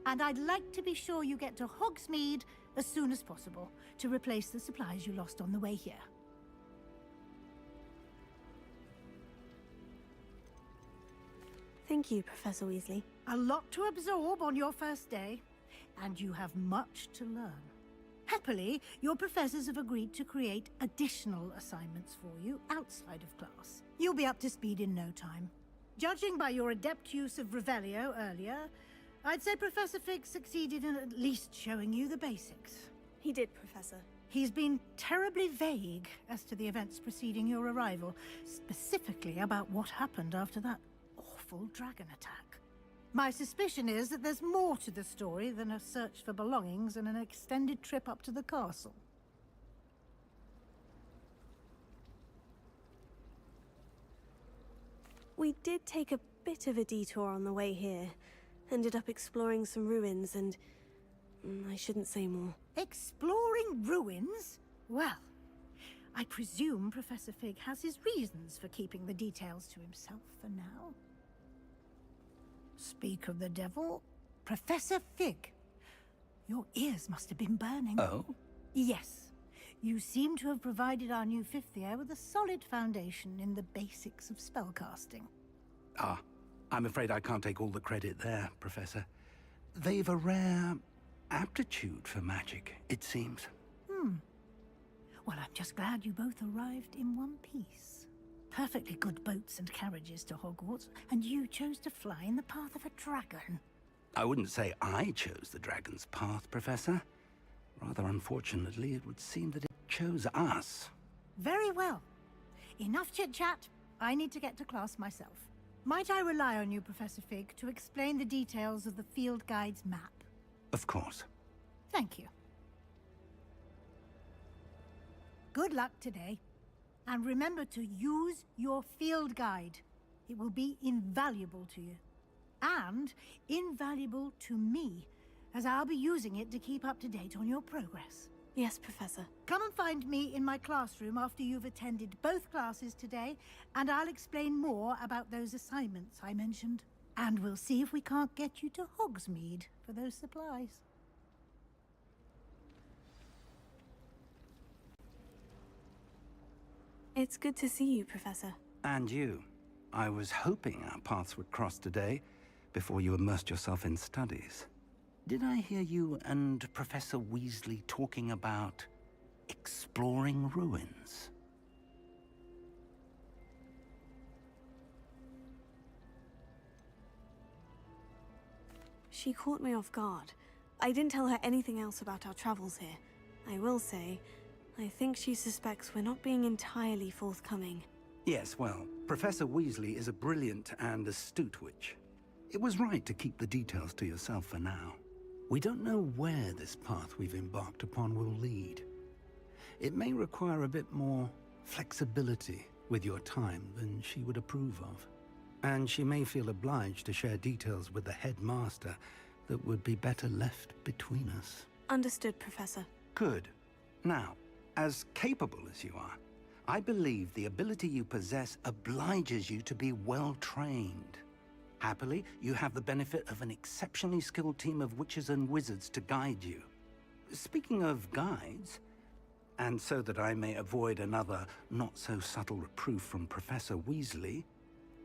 And I'd like to be sure you get to Hogsmeade as soon as possible to replace the supplies you lost on the way here. Thank you, Professor Weasley. A lot to absorb on your first day, and you have much to learn. Happily, your professors have agreed to create additional assignments for you outside of class. You'll be up to speed in no time. Judging by your adept use of Revelio earlier, I'd say Professor Fig succeeded in at least showing you the basics. He did, Professor. He's been terribly vague as to the events preceding your arrival, specifically about what happened after that awful dragon attack. My suspicion is that there's more to the story than a search for belongings and an extended trip up to the castle. We did take a bit of a detour on the way here. Ended up exploring some ruins and... I shouldn't say more. Exploring ruins? Well, I presume Professor Fig has his reasons for keeping the details to himself for now. Speak of the devil, Professor Fig. Your ears must have been burning. Oh? Yes. You seem to have provided our new fifth year with a solid foundation in the basics of spellcasting. Ah, I'm afraid I can't take all the credit there, Professor. They've a rare aptitude for magic, it seems. Well, I'm just glad you both arrived in one piece. Perfectly good boats and carriages to Hogwarts, and you chose to fly in the path of a dragon. I wouldn't say I chose the dragon's path, Professor. Rather unfortunately, it would seem that it chose us. Very well. Enough chit-chat. I need to get to class myself. Might I rely on you, Professor Fig, to explain the details of the field guide's map? Of course. Thank you. Good luck today. And remember to use your field guide. It will be invaluable to you. And invaluable to me, as I'll be using it to keep up to date on your progress. Yes, Professor. Come and find me in my classroom after you've attended both classes today, and I'll explain more about those assignments I mentioned. And we'll see if we can't get you to Hogsmeade for those supplies. It's good to see you, Professor. And you. I was hoping our paths would cross today, before you immersed yourself in studies. Did I hear you and Professor Weasley talking about exploring ruins? She caught me off guard. I didn't tell her anything else about our travels here. I will say, I think she suspects we're not being entirely forthcoming. Yes, well, Professor Weasley is a brilliant and astute witch. It was right to keep the details to yourself for now. We don't know where this path we've embarked upon will lead. It may require a bit more flexibility with your time than she would approve of. And she may feel obliged to share details with the headmaster that would be better left between us. Understood, Professor. Good. Now, as capable as you are, I believe the ability you possess obliges you to be well-trained. Happily, you have the benefit of an exceptionally skilled team of witches and wizards to guide you. Speaking of guides, and so that I may avoid another not-so-subtle reproof from Professor Weasley,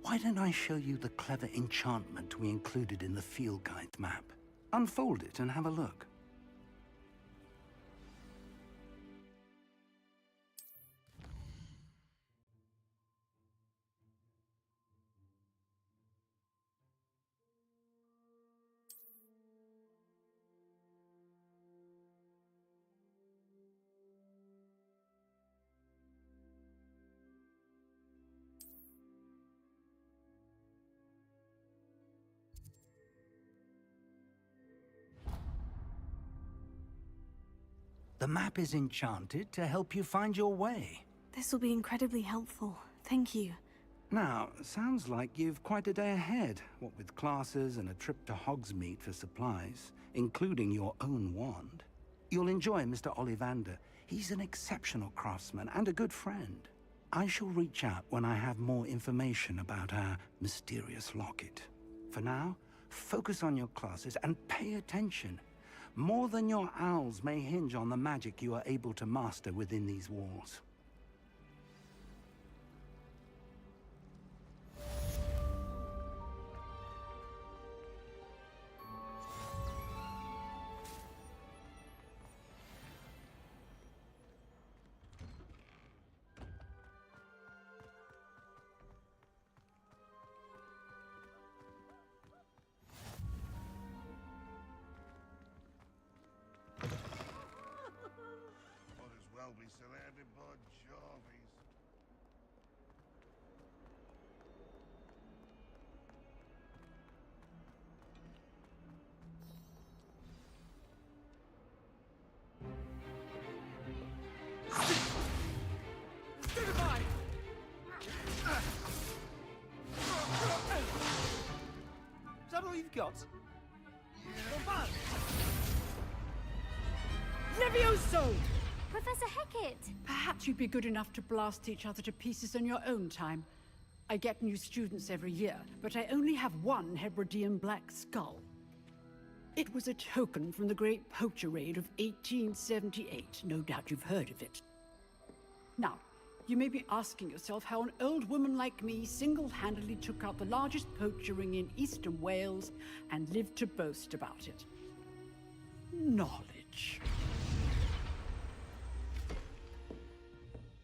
why don't I show you the clever enchantment we included in the field guide map? Unfold it and have a look. The map is enchanted to help you find your way. This will be incredibly helpful. Thank you. Now, sounds like you've quite a day ahead, what with classes and a trip to Hogsmeade for supplies, including your own wand. You'll enjoy Mr. Ollivander. He's an exceptional craftsman and a good friend. I shall reach out when I have more information about our mysterious locket. For now, focus on your classes and pay attention. More than your owls may hinge on the magic you are able to master within these walls. surrounded by Jarvies. Is that all you've got? Levioso! Professor Hecat! Perhaps you'd be good enough to blast each other to pieces in your own time. I get new students every year, but I only have one Hebridean black skull. It was a token from the Great Poacher Raid of 1878. No doubt you've heard of it. Now, you may be asking yourself how an old woman like me single-handedly took out the largest poacher ring in eastern Wales and lived to boast about it. Knowledge.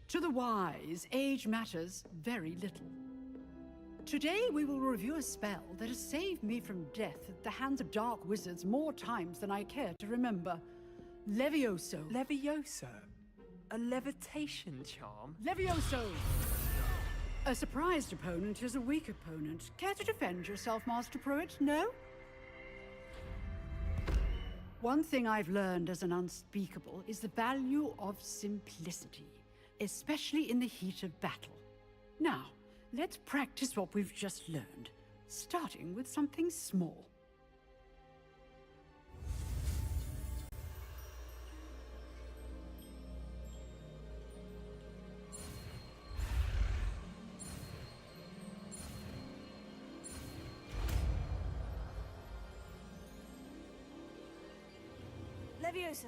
To the wise, age matters very little. Today we will review a spell that has saved me from death at the hands of dark wizards more times than I care to remember. Levioso. Levioso? A levitation charm? Levioso! A surprised opponent is a weak opponent. Care to defend yourself, Master Pruitt? No? One thing I've learned as an unspeakable is the value of simplicity, especially in the heat of battle. Now, let's practice what we've just learned, starting with something small. Levioso.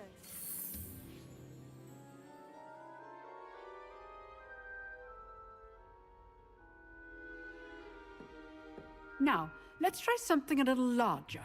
Now, let's try something a little larger.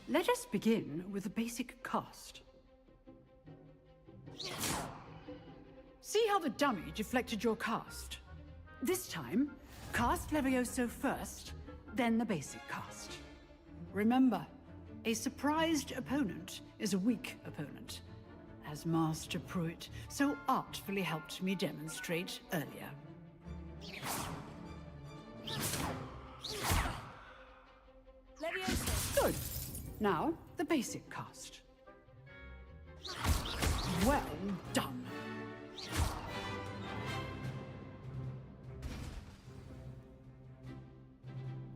Let us begin with a basic cast. See how the dummy deflected your cast? This time, cast Levioso first, then the basic cast. Remember, a surprised opponent is a weak opponent, as Master Pruitt so artfully helped me demonstrate earlier. Levioso. Good. Now, the basic cast. Well done.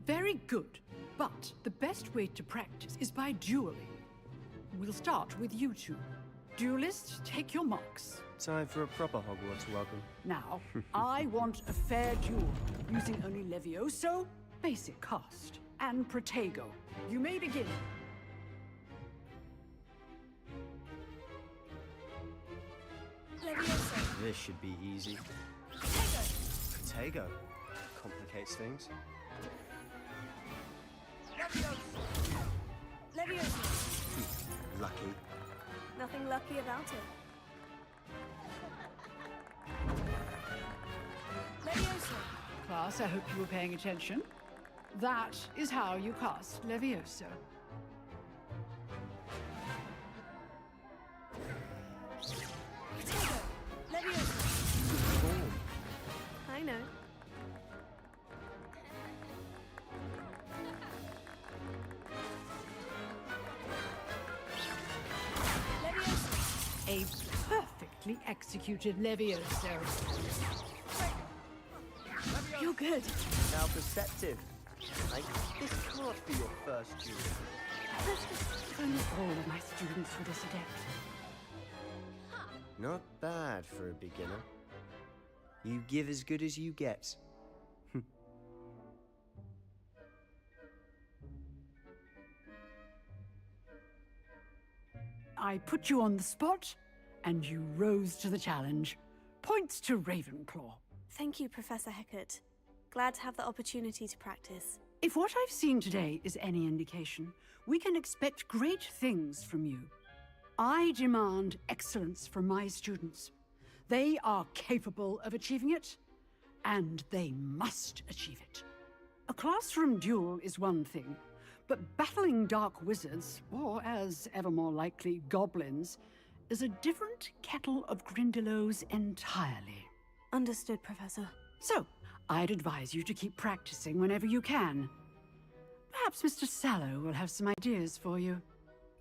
Very good, but the best way to practice is by dueling. We'll start with you two. Duelists, take your marks. Time for a proper Hogwarts welcome. Now, I want a fair duel, using only Levioso, basic cast, and Protego. You may begin. Levioso. This should be easy. Protego. Complicates things. Levioso. Lucky. Nothing lucky about it. Levioso. Class, I hope you were paying attention. That is how you cast Levioso. Levioso. I know. A perfectly executed Levioso. You're good. Now perceptive. Like, this can't be your first duel. Almost all of my students were this adept. Not bad for a beginner. You give as good as you get. I put you on the spot, and you rose to the challenge. Points to Ravenclaw. Thank you, Professor Hecat. Glad to have the opportunity to practice. If what I've seen today is any indication, we can expect great things from you. I demand excellence from my students. They are capable of achieving it, and they must achieve it. A classroom duel is one thing, but battling dark wizards, or as ever more likely, goblins, is a different kettle of Grindylows entirely. Understood, Professor. So, I'd advise you to keep practicing whenever you can. Perhaps Mr. Sallow will have some ideas for you.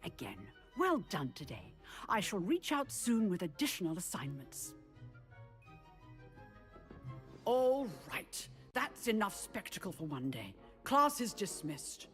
Again, well done today. I shall reach out soon with additional assignments. All right. That's enough spectacle for one day. Class is dismissed.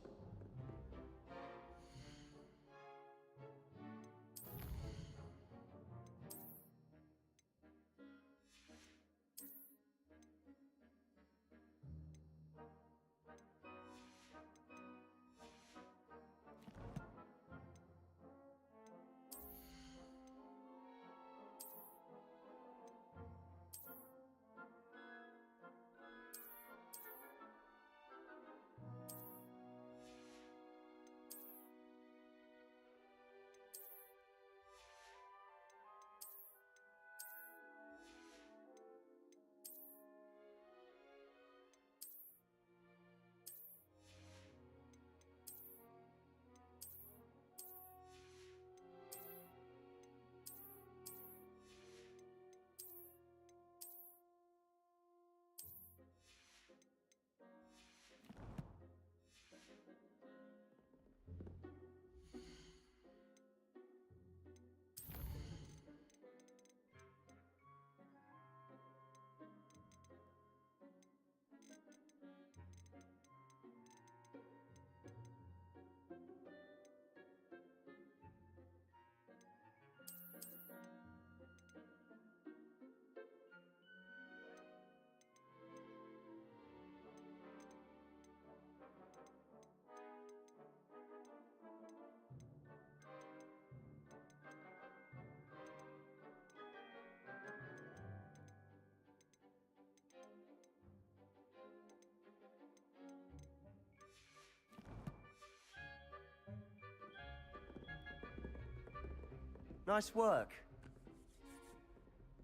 Nice work.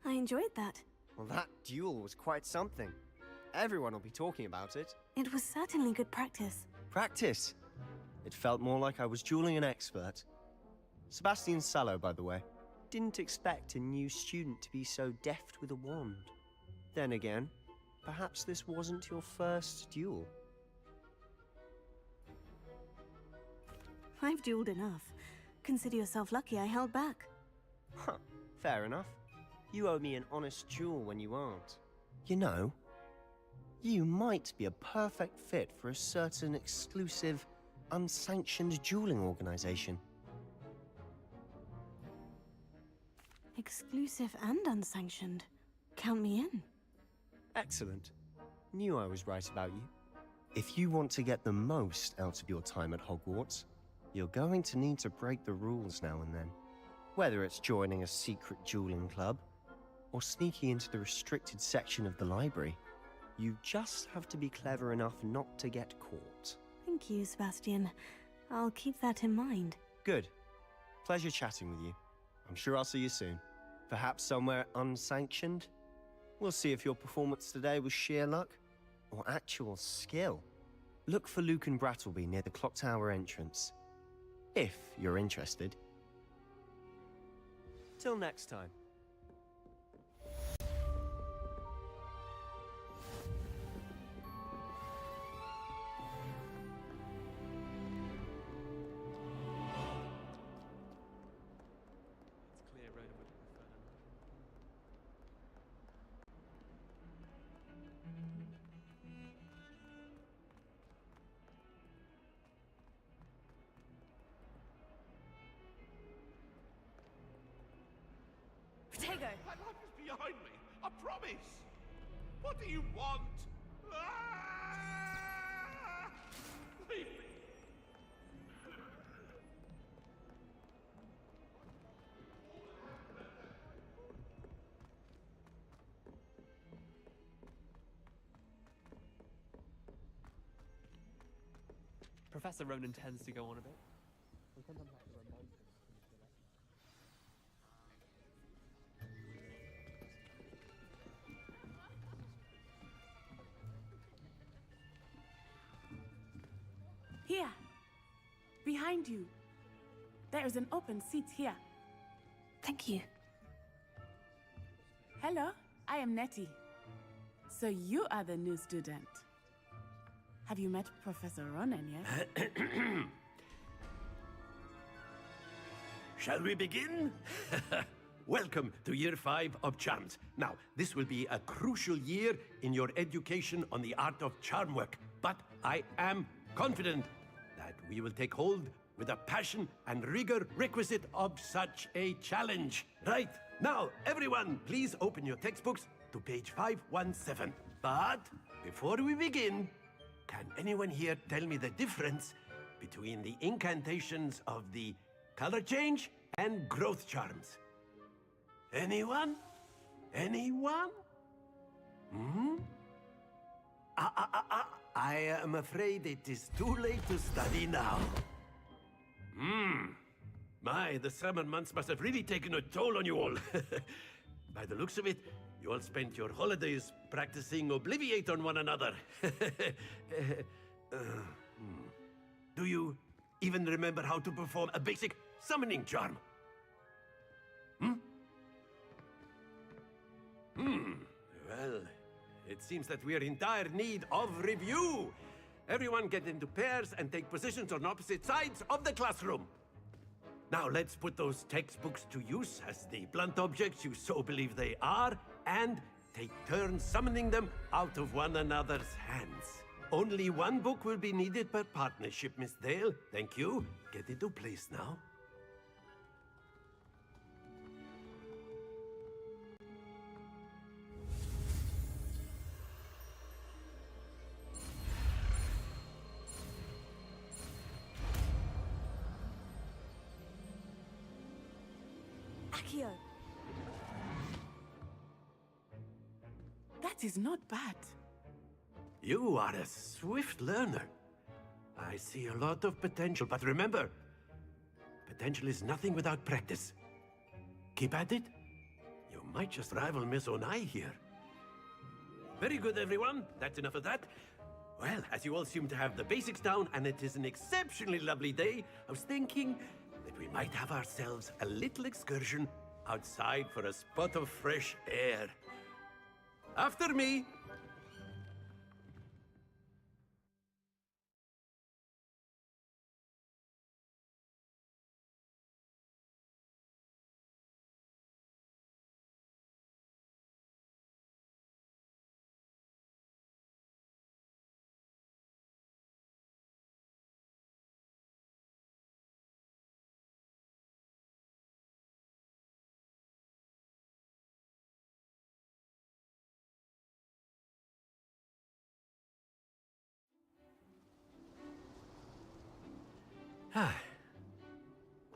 I enjoyed that. Well, that duel was quite something. Everyone will be talking about it. It was certainly good practice. Practice? It felt more like I was dueling an expert. Sebastian Sallow, by the way. Didn't expect a new student to be so deft with a wand. Then again, perhaps this wasn't your first duel. I've dueled enough. Consider yourself lucky I held back. Huh, fair enough. You owe me an honest duel when you aren't. You know, you might be a perfect fit for a certain exclusive, unsanctioned dueling organization. Exclusive and unsanctioned. Count me in. Excellent. Knew I was right about you. If you want to get the most out of your time at Hogwarts, you're going to need to break the rules now and then. Whether it's joining a secret dueling club, or sneaking into the restricted section of the library, you just have to be clever enough not to get caught. Thank you, Sebastian. I'll keep that in mind. Good. Pleasure chatting with you. I'm sure I'll see you soon. Perhaps somewhere unsanctioned? We'll see if your performance today was sheer luck, or actual skill. Look for Luke and Brattleby near the clock tower entrance. If you're interested. Till next time. My life is behind me, I promise! What do you want? Ah! Leave me! Professor Ronan tends to go on a bit. And sometimes I have to remind him. Here, behind you. There is an open seat here. Thank you. Hello, I am Nettie. So you are the new student. Have you met Professor Ronan yet? Shall we begin? Welcome to Year 5 of Charms. Now, this will be a crucial year in your education on the art of charm work, but I am confident that we will take hold with the passion and rigor requisite of such a challenge. Right, now, everyone, please open your textbooks to page 517. But before we begin, can anyone here tell me the difference between the incantations of the color change and growth charms? Anyone? Anyone? Hmm? I am afraid it is too late to study now. My, the summer months must have really taken a toll on you all. By the looks of it, you all spent your holidays practicing Obliviate on one another. Do you even remember how to perform a basic summoning charm? Well, it seems that we are in dire need of review. Everyone get into pairs and take positions on opposite sides of the classroom. Now let's put those textbooks to use as the blunt objects you so believe they are, and take turns summoning them out of one another's hands. Only one book will be needed per partnership, Miss Dale. Thank you. Get into place now. Accio. That is not bad. You are a swift learner. I see a lot of potential, but remember, potential is nothing without practice. Keep at it. You might just rival Miss Onai here. Very good, everyone. That's enough of that. Well, as you all seem to have the basics down, and it is an exceptionally lovely day, I was thinking that we might have ourselves a little excursion outside for a spot of fresh air. After me.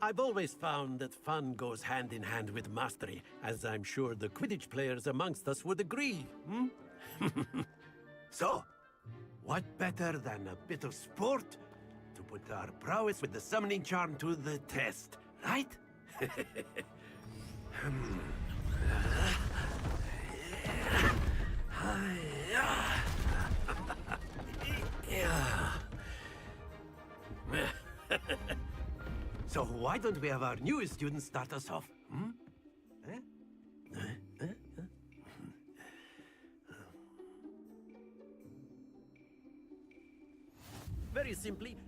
I've always found that fun goes hand in hand with mastery, as I'm sure the Quidditch players amongst us would agree, So, what better than a bit of sport to put our prowess with the summoning charm to the test, right? So why don't we have our newest student start us off? Very simply,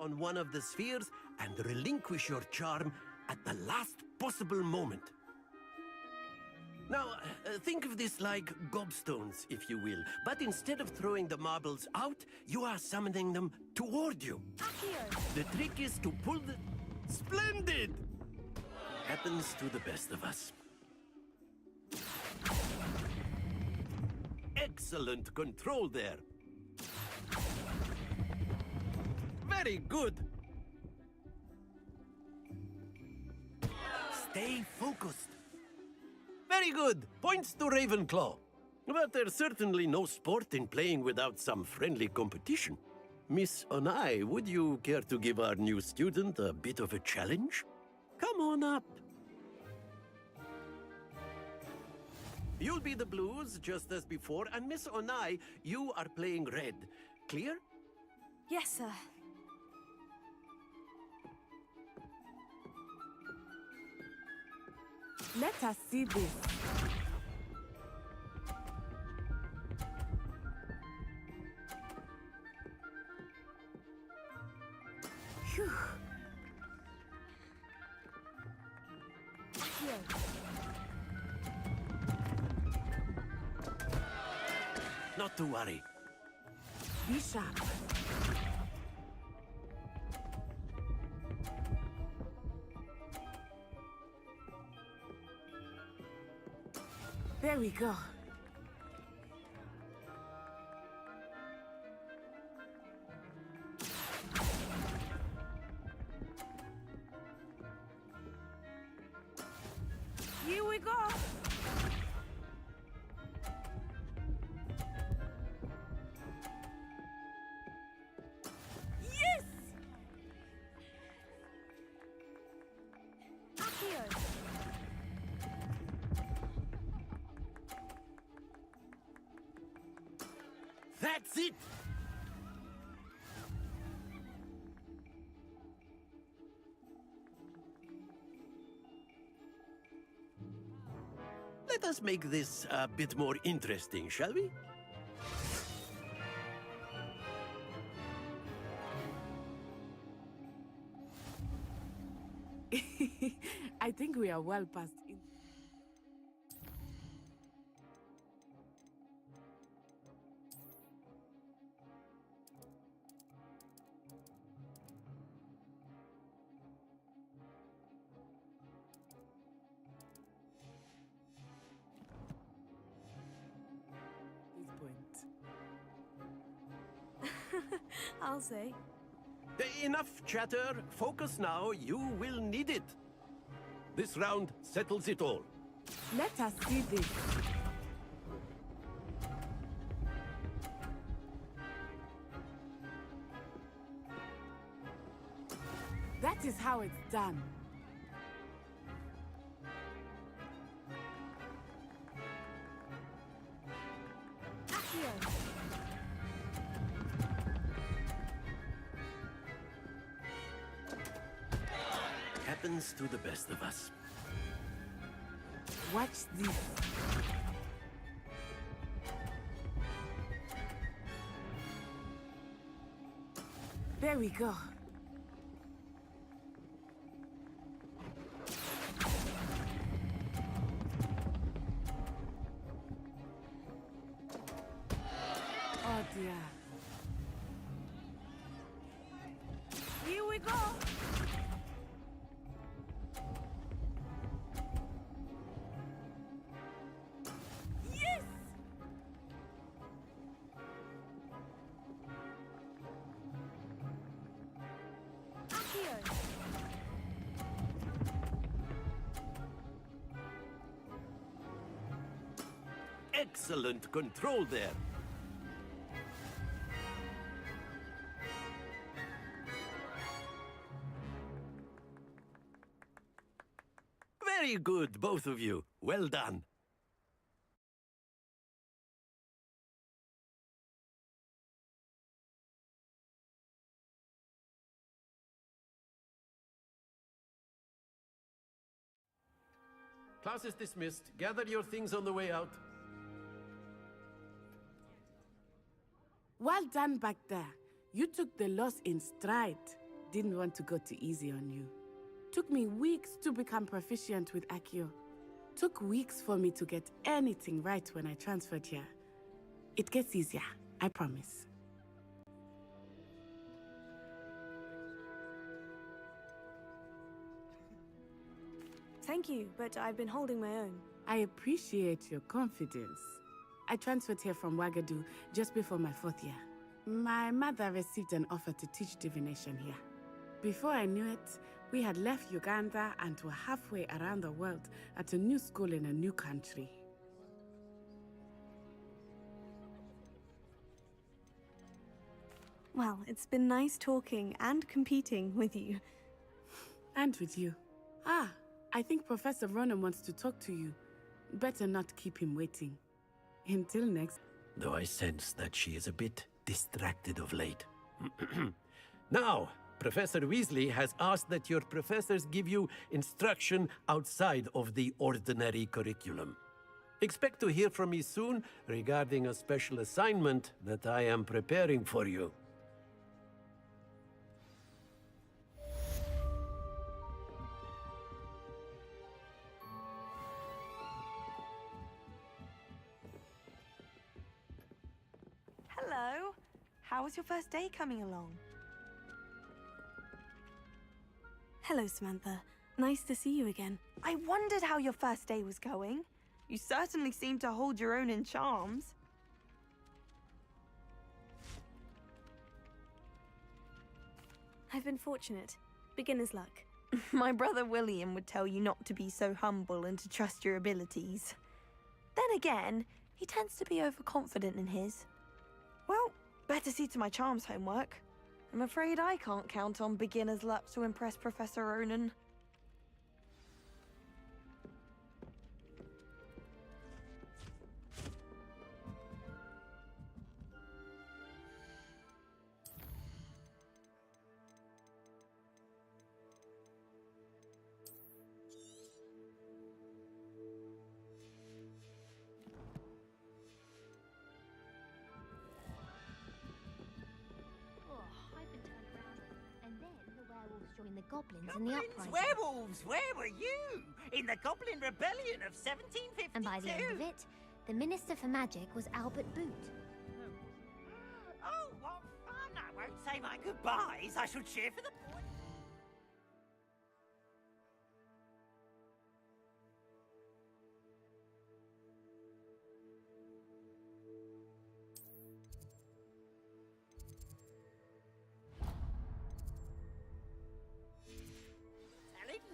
on one of the spheres and relinquish your charm at the last possible moment. Now, think of this like gobstones, if you will, but instead of throwing the marbles out, you are summoning them toward you. The trick is to pull the... Splendid! Happens to the best of us. Excellent control there. Very good. Stay focused. Very good. Points to Ravenclaw. But there's certainly no sport in playing without some friendly competition. Miss Onai, would you care to give our new student a bit of a challenge? Come on up. You'll be the blues, just as before, and Miss Onai, you are playing red. Clear? Yes, sir. Let us see this. Phew. Not to worry. Be sharp. There we go. Here we go. Yes! Accio. That's it! Let us make this a bit more interesting, shall we? I think we are well past it. I'll say. Enough chatter. Focus now. You will need it. This round settles it all. Let us see this. That is how it's done. Accio. Happens to the best of us. Watch this. There we go. Oh dear. Here we go. Yes! Accio. Excellent control there. Very good, both of you. Well done. Class is dismissed. Gather your things on the way out. Well done back there. You took the loss in stride. Didn't want to go too easy on you. Took me weeks to become proficient with Accio. Took weeks for me to get anything right when I transferred here. It gets easier, I promise. Thank you, but I've been holding my own. I appreciate your confidence. I transferred here from Wagadu just before my 4th year. My mother received an offer to teach divination here. Before I knew it, we had left Uganda and were halfway around the world at a new school in a new country. Well, it's been nice talking and competing with you. And with you. Ah, I think Professor Ronan wants to talk to you. Better not keep him waiting. Until next. Though I sense that she is a bit distracted of late. Now, Professor Weasley has asked that your professors give you instruction outside of the ordinary curriculum. Expect to hear from me soon regarding a special assignment that I am preparing for you. Hello. How was your first day coming along? Hello, Samantha. Nice to see you again. I wondered how your first day was going. You certainly seem to hold your own in charms. I've been fortunate. Beginner's luck. My brother William would tell you not to be so humble and to trust your abilities. Then again, he tends to be overconfident in his. Well, better see to my charms homework. I'm afraid I can't count on beginner's luck to impress Professor Ronan. Join the goblins in the uprising. Werewolves, where were you? In the Goblin Rebellion of 1752. And by the end of it, the Minister for Magic was Albert Boot. Oh, what fun! I won't say my goodbyes. I shall cheer for the boy.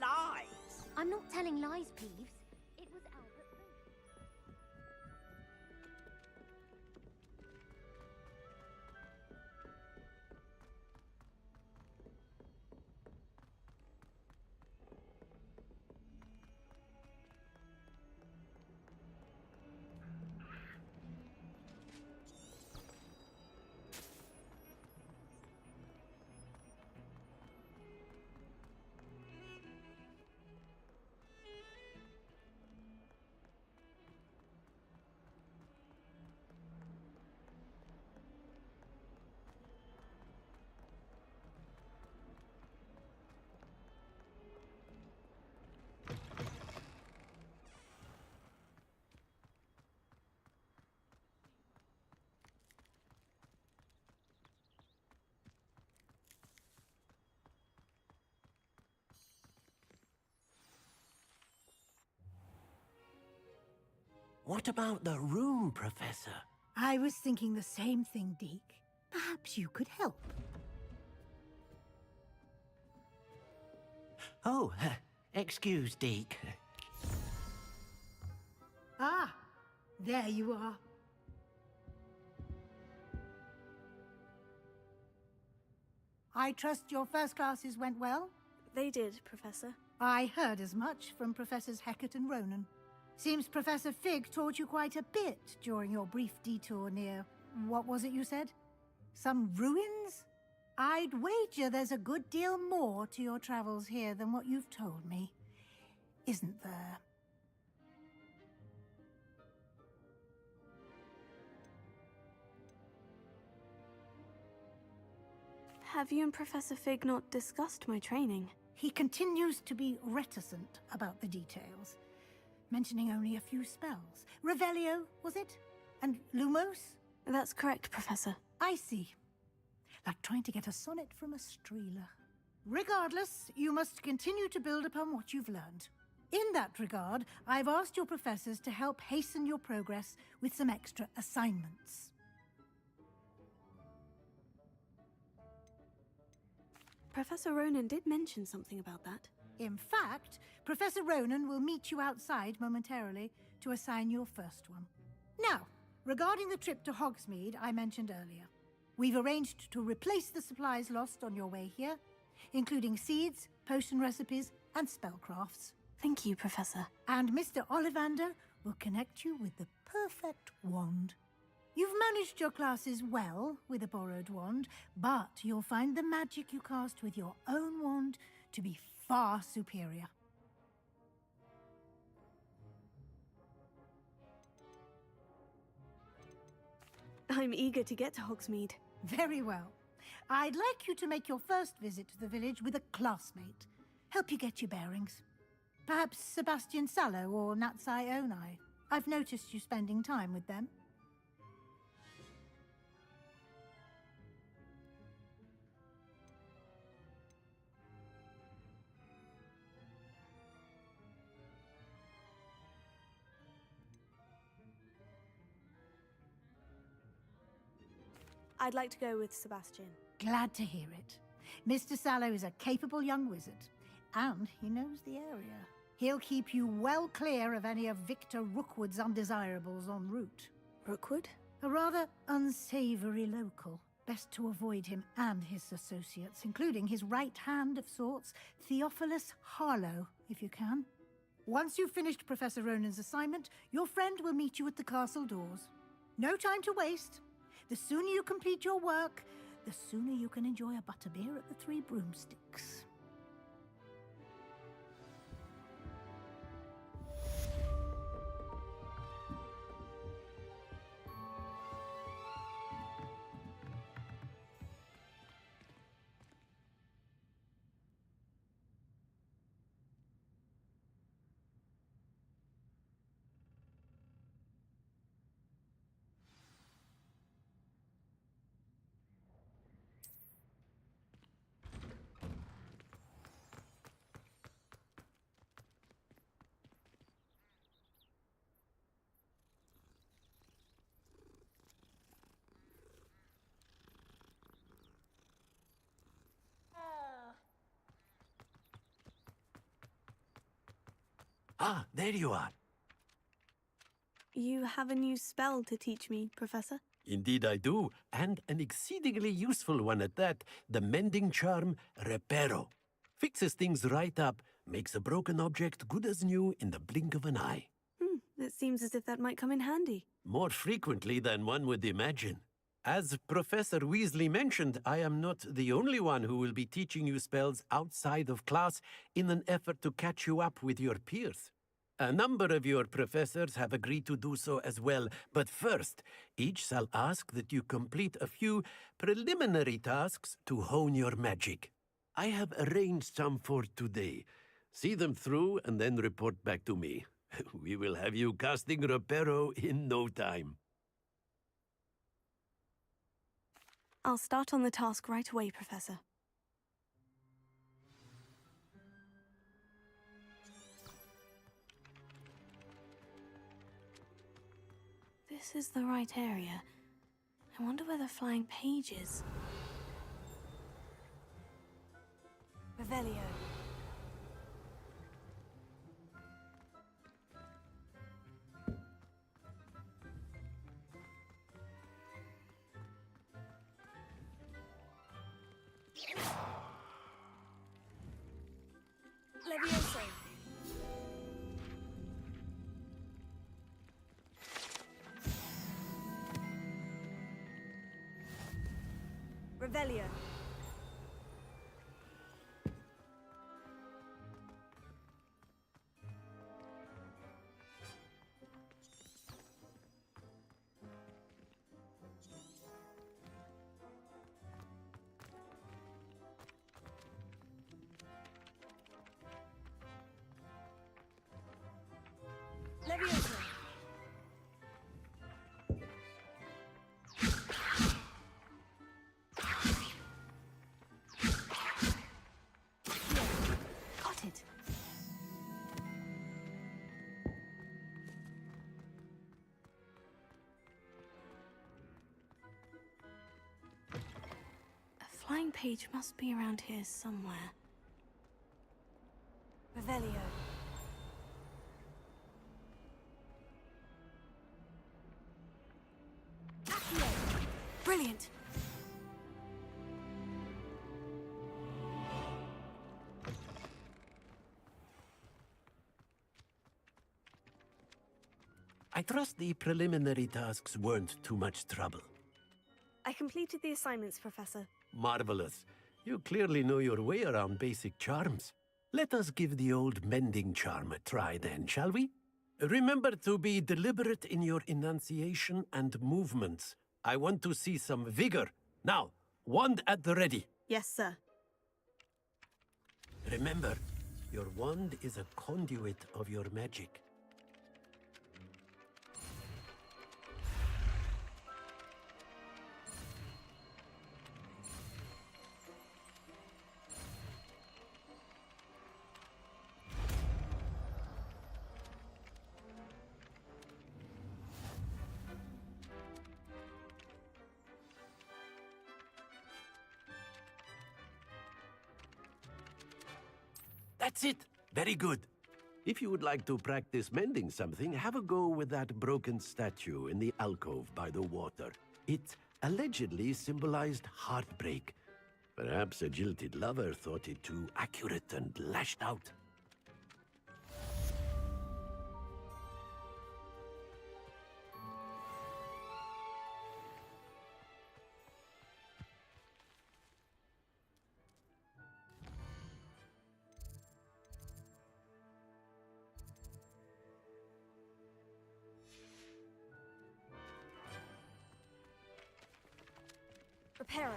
Lies! I'm not telling lies, Peeves. It was Albert Boot. What about the room, Professor? I was thinking the same thing, Deke. Perhaps you could help. Oh, excuse, Deke. Ah, there you are. I trust your first classes went well? They did, Professor. I heard as much from Professors Hecat and Ronan. Seems Professor Fig taught you quite a bit during your brief detour near... what was it you said? Some ruins? I'd wager there's a good deal more to your travels here than what you've told me. Isn't there? Have you and Professor Fig not discussed my training? He continues to be reticent about the details, mentioning only a few spells. Revelio, was it? And Lumos? That's correct, Professor. I see. Like trying to get a sonnet from a streeler. Regardless, you must continue to build upon what you've learned. In that regard, I've asked your professors to help hasten your progress with some extra assignments. Professor Ronan did mention something about that. In fact, Professor Ronan will meet you outside momentarily to assign your first one. Now, regarding the trip to Hogsmeade I mentioned earlier, we've arranged to replace the supplies lost on your way here, including seeds, potion recipes, and spellcrafts. Thank you, Professor. And Mr. Ollivander will connect you with the perfect wand. You've managed your classes well with a borrowed wand, but you'll find the magic you cast with your own wand to be far superior. I'm eager to get to Hogsmeade. Very well. I'd like you to make your first visit to the village with a classmate. Help you get your bearings. Perhaps Sebastian Sallow or Natsai Onai. I've noticed you spending time with them. I'd like to go with Sebastian. Glad to hear it. Mr. Sallow is a capable young wizard, and he knows the area. He'll keep you well clear of any of Victor Rookwood's undesirables en route. Rookwood? A rather unsavory local. Best to avoid him and his associates, including his right hand of sorts, Theophilus Harlow, if you can. Once you've finished Professor Ronan's assignment, your friend will meet you at the castle doors. No time to waste. The sooner you complete your work, the sooner you can enjoy a butterbeer at the Three Broomsticks. Ah, there you are. You have a new spell to teach me, Professor? Indeed I do, and an exceedingly useful one at that. The mending charm, Reparo. Fixes things right up, makes a broken object good as new in the blink of an eye. It seems as if that might come in handy. More frequently than one would imagine. As Professor Weasley mentioned, I am not the only one who will be teaching you spells outside of class in an effort to catch you up with your peers. A number of your professors have agreed to do so as well, but first, each shall ask that you complete a few preliminary tasks to hone your magic. I have arranged some for today. See them through and then report back to me. We will have you casting Reparo in no time. I'll start on the task right away, Professor. This is the right area. I wonder where the flying page is. Revelio. Levioso. Revelio. Levioso. flying page must be around here somewhere. Revelio. Brilliant! I trust the preliminary tasks weren't too much trouble. I completed the assignments, Professor. Marvelous. You clearly know your way around basic charms. Let us give the old mending charm a try then, shall we? Remember to be deliberate in your enunciation and movements. I want to see some vigor. Now, wand at the ready. Yes, sir. Remember, your wand is a conduit of your magic. That's it. Very good. If you would like to practice mending something, have a go with that broken statue in the alcove by the water. It allegedly symbolized heartbreak. Perhaps a jilted lover thought it too accurate and lashed out. Reparo.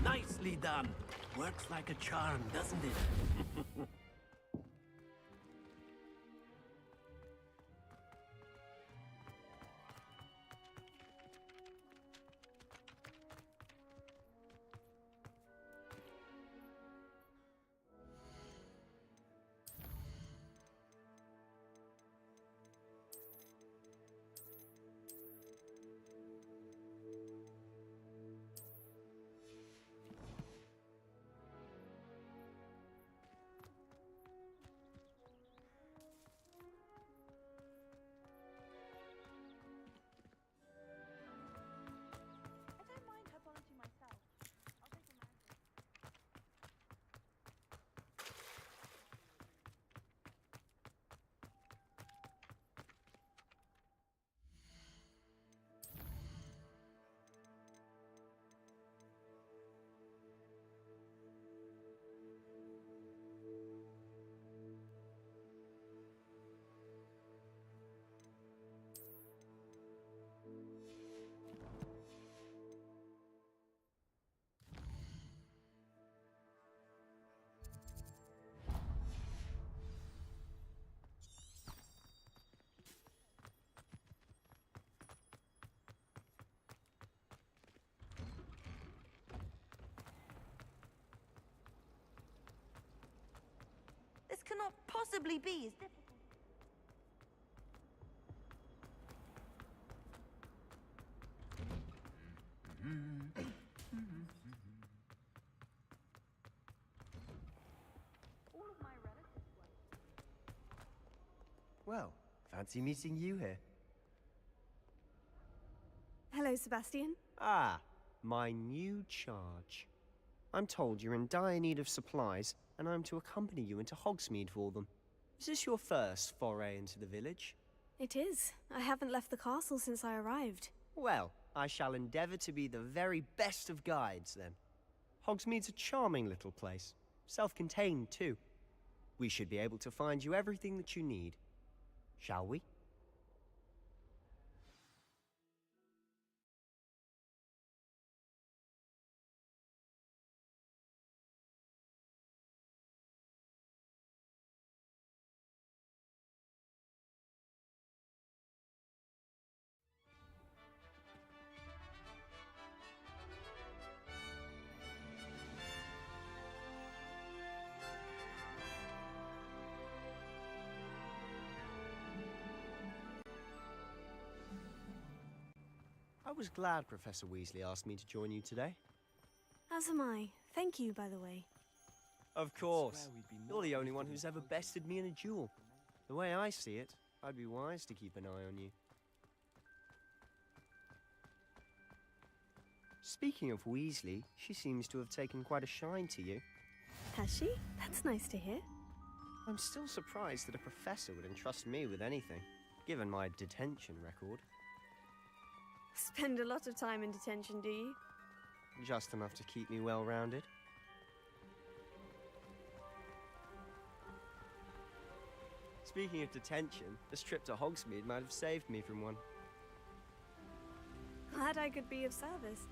Nicely done. Works like a charm, doesn't it? This cannot possibly be as difficult. All of my relatives were. Well, fancy meeting you here. Hello, Sebastian. Ah, my new charge. I'm told you're in dire need of supplies, and I'm to accompany you into Hogsmeade for them. Is this your first foray into the village? It is. I haven't left the castle since I arrived. Well, I shall endeavour to be the very best of guides, then. Hogsmeade's a charming little place. Self-contained, too. We should be able to find you everything that you need. Shall we? I was glad Professor Weasley asked me to join you today. As am I. Thank you, by the way. Of course. You're the only one who's ever bested me in a duel. The way I see it, I'd be wise to keep an eye on you. Speaking of Weasley, she seems to have taken quite a shine to you. Has she? That's nice to hear. I'm still surprised that a professor would entrust me with anything, given my detention record. Spend a lot of time in detention, do you? Just enough to keep me well-rounded. Speaking of detention, this trip to Hogsmeade might have saved me from one. Glad I could be of service.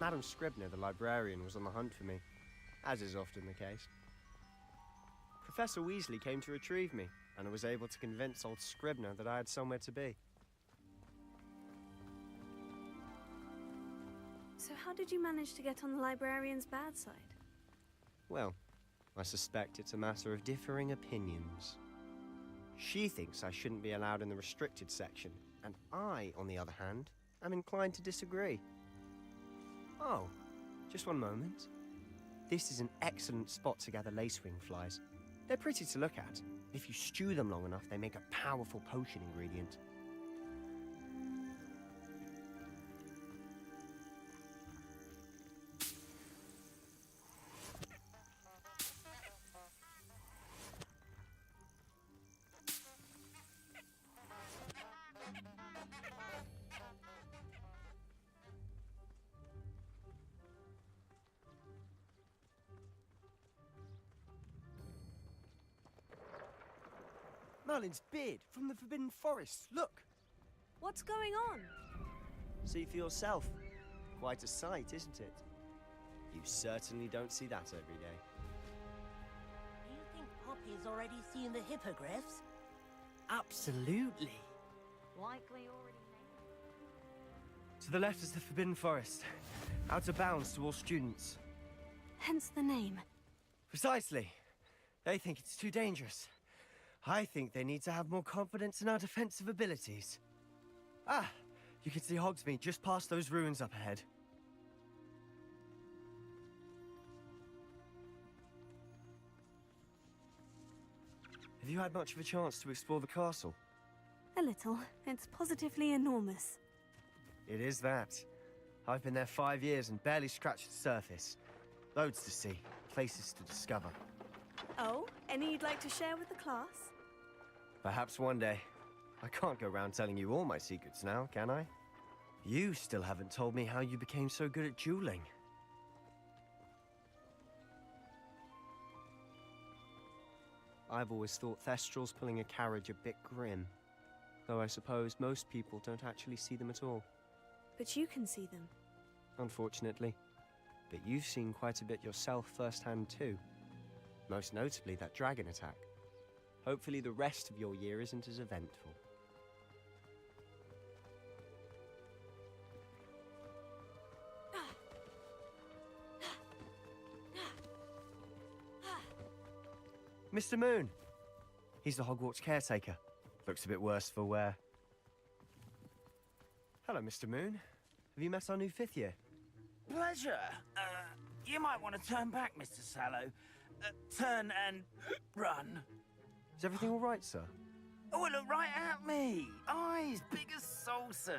Madam Scribner, the librarian, was on the hunt for me, as is often the case. Professor Weasley came to retrieve me, and I was able to convince old Scribner that I had somewhere to be. So how did you manage to get on the librarian's bad side? Well, I suspect it's a matter of differing opinions. She thinks I shouldn't be allowed in the restricted section, and I, on the other hand, am inclined to disagree. Oh, just one moment. This is an excellent spot to gather lacewing flies. They're pretty to look at. If you stew them long enough, they make a powerful potion ingredient. Merlin's beard from the Forbidden Forest. Look! What's going on? See for yourself. Quite a sight, isn't it? You certainly don't see that every day. Do you think Poppy's already seen the hippogriffs? Absolutely. Likely already To the left is the Forbidden Forest. Out of bounds to all students. Hence the name. Precisely. They think it's too dangerous. I think they need to have more confidence in our defensive abilities. Ah, you can see Hogsmeade just past those ruins up ahead. Have you had much of a chance to explore the castle? A little. It's positively enormous. It is that. I've been there 5 years and barely scratched the surface. Loads to see, places to discover. Oh, any you'd like to share with the class? Perhaps one day. I can't go around telling you all my secrets now, can I? You still haven't told me how you became so good at dueling. I've always thought Thestrals pulling a carriage a bit grim. Though I suppose most people don't actually see them at all. But you can see them. Unfortunately. But you've seen quite a bit yourself firsthand too. Most notably that dragon attack. Hopefully the rest of your year isn't as eventful. Mr. Moon! He's the Hogwarts caretaker. Looks a bit worse for wear. Hello, Mr. Moon. Have you met our new 5th year? Pleasure. You might want to turn back, Mr. Sallow. Turn and run. Is everything all right, sir? Oh, look right at me. Eyes big as saucers.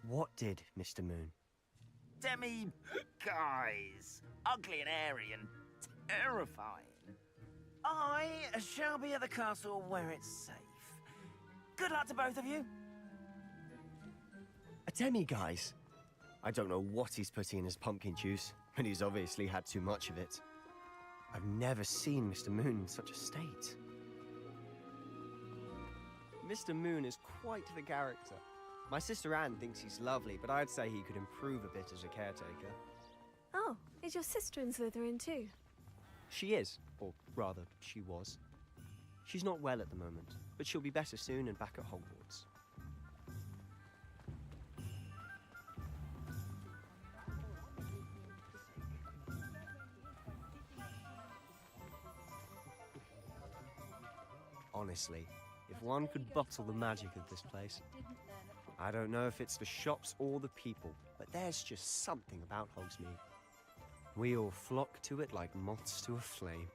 What did, Mr. Moon? Demi-guys. Ugly and airy and terrifying. I shall be at the castle where it's safe. Good luck to both of you. A demi-guise? I don't know what he's putting in his pumpkin juice, but he's obviously had too much of it. I've never seen Mr. Moon in such a state. Mr. Moon is quite the character. My sister Anne thinks he's lovely, but I'd say he could improve a bit as a caretaker. Oh, is your sister in Slytherin too? She is, or rather, she was. She's not well at the moment, but she'll be better soon and back at Hogwarts. Honestly, if one could bottle the magic of this place. I don't know if it's the shops or the people, but there's just something about Hogsmeade. We all flock to it like moths to a flame.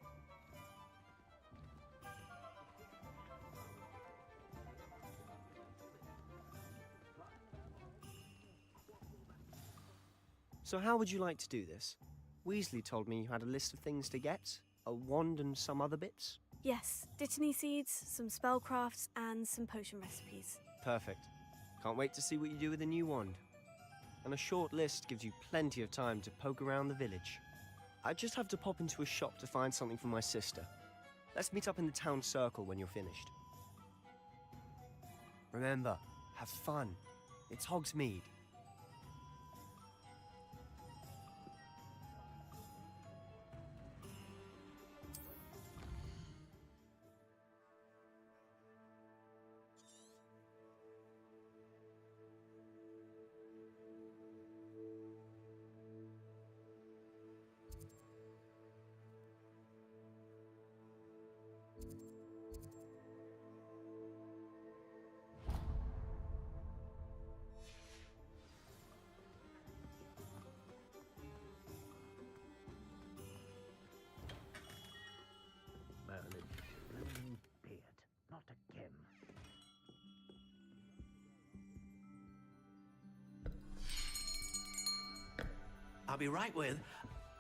So how would you like to do this? Weasley told me you had a list of things to get, a wand and some other bits. Yes, dittany seeds, some spellcrafts, and some potion recipes. Perfect. Can't wait to see what you do with the new wand. And a short list gives you plenty of time to poke around the village. I just have to pop into a shop to find something for my sister. Let's meet up in the town circle when you're finished. Remember, have fun. It's Hogsmeade. Merlin's blooming beard, not again. I'll be right with...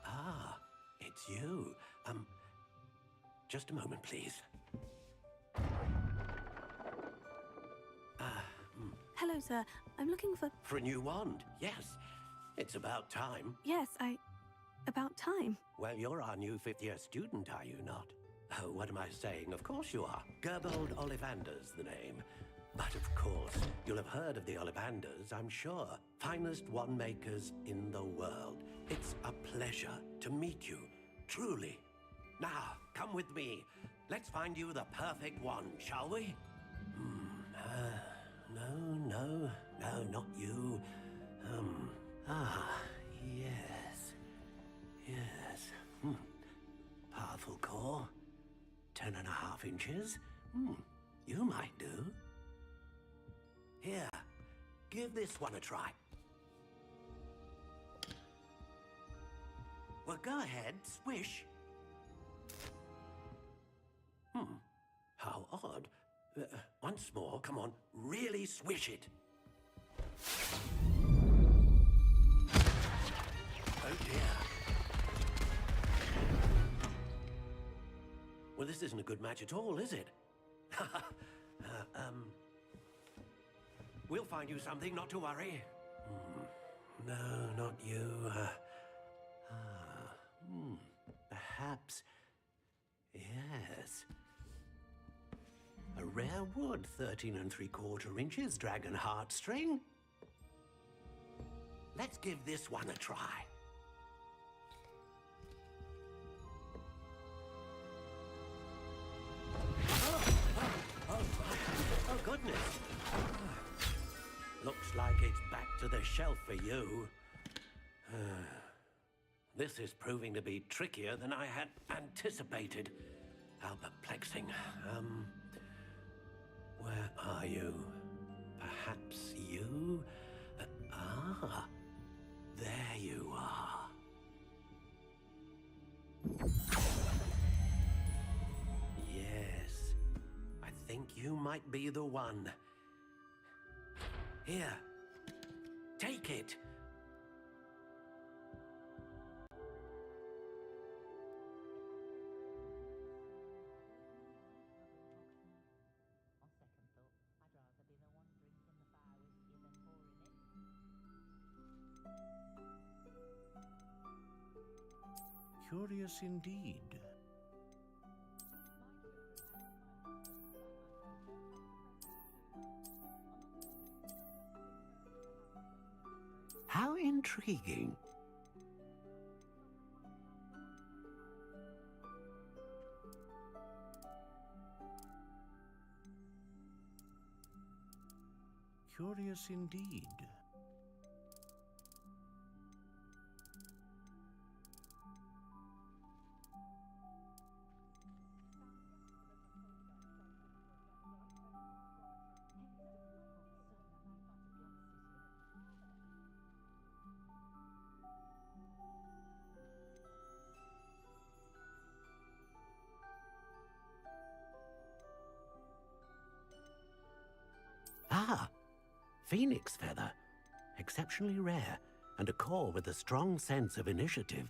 Ah, it's you. Just a moment, please. Hello, sir. I'm looking for... For a new wand, yes. It's about time. Yes, about time. Well, you're our new fifth-year student, are you not? Oh, what am I saying? Of course you are. Gerbold Ollivander's the name. But of course, you'll have heard of the Ollivanders, I'm sure. Finest wand makers in the world. It's a pleasure to meet you, truly. Now, come with me. Let's find you the perfect wand, shall we? No, not you. Yes. Powerful core. 10.5 inches. You might do. Here, give this one a try. Well, go ahead, swish. How odd. Once more, come on, really swish it. Oh dear. Well, this isn't a good match at all, is it? We'll find you something, not to worry. No, not you. Perhaps. Yes. A rare wood, 13 3/4 inches, dragon heartstring. Let's give this one a try. Oh, goodness. Looks like it's back to the shelf for you. This is proving to be trickier than I had anticipated. How perplexing. Where are you? Perhaps you? There you are. Yes, I think you might be the one. Here, take it. Curious indeed. How intriguing. Curious indeed. phoenix feather. Exceptionally rare, and a core with a strong sense of initiative.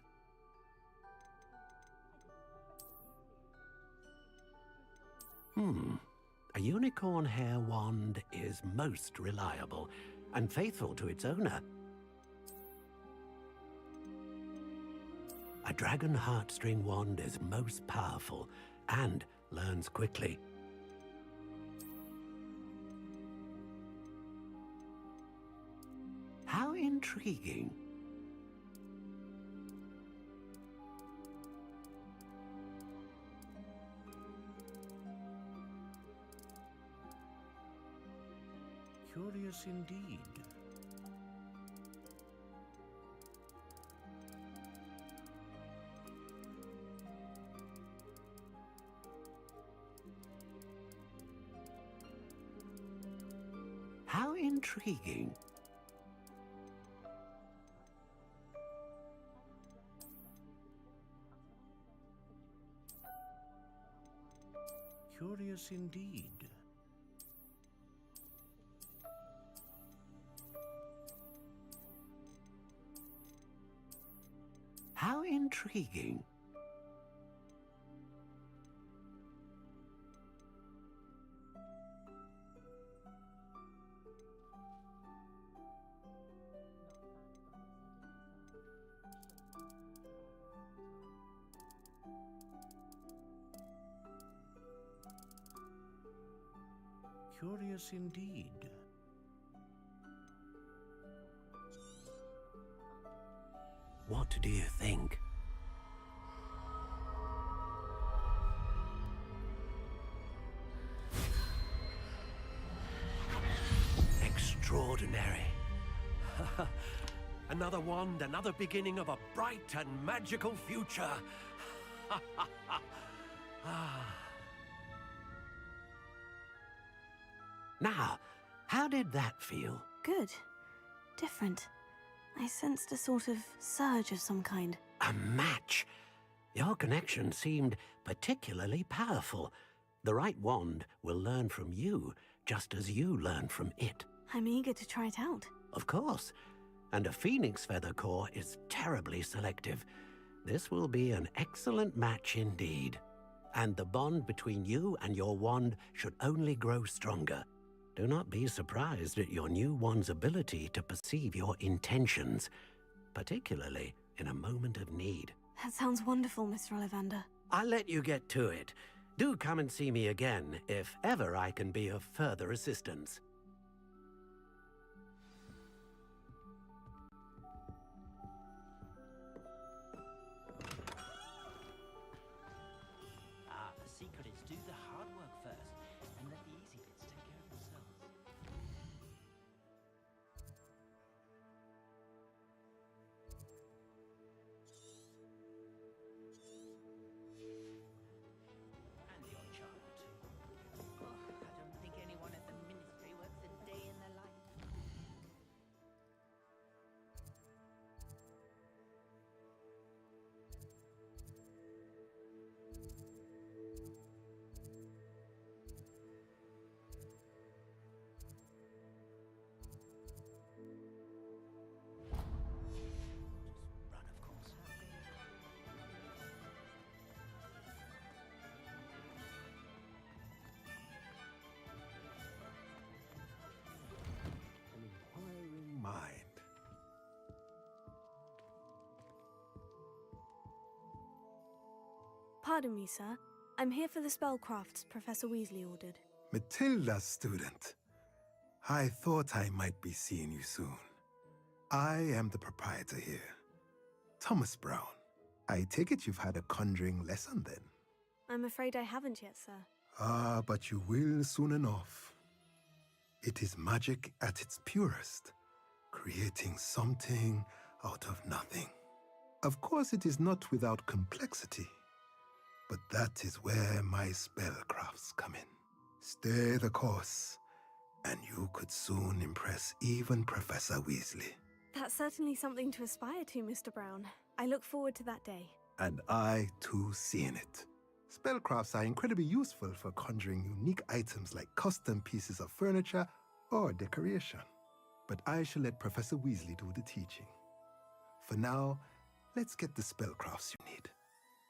A unicorn hair wand is most reliable and faithful to its owner. A dragon heartstring wand is most powerful and learns quickly. How intriguing. Curious indeed. How intriguing. Curious indeed. How intriguing. Curious indeed. What do you think? Extraordinary. Another wand, another beginning of a bright and magical future. Now, how did that feel? Good. Different. I sensed a sort of surge of some kind. A match. Your connection seemed particularly powerful. The right wand will learn from you, just as you learn from it. I'm eager to try it out. Of course. And a phoenix feather core is terribly selective. This will be an excellent match indeed. And the bond between you and your wand should only grow stronger. Do not be surprised at your new wand's ability to perceive your intentions, particularly in a moment of need. That sounds wonderful, Mr. Ollivander. I'll let you get to it. Do come and see me again if ever I can be of further assistance. The secret is do the hard work first, and let the easy bits take care of themselves. And the odd child, too. I don't think anyone at the Ministry works a day in their life. Mind. Pardon me, sir. I'm here for the spellcrafts Professor Weasley ordered. Matilda's student. I thought I might be seeing you soon. I am the proprietor here, Thomas Brown. I take it you've had a conjuring lesson then? I'm afraid I haven't yet, sir. Ah, but you will soon enough. It is magic at its purest, creating something out of nothing. Of course, it is not without complexity, but that is where my spellcrafts come in. Stay the course, and you could soon impress even Professor Weasley. That's certainly something to aspire to, Mr. Brown. I look forward to that day. And I, too, seeing it. Spellcrafts are incredibly useful for conjuring unique items like custom pieces of furniture or decoration. But I shall let Professor Weasley do the teaching. For now, let's get the spellcrafts you need.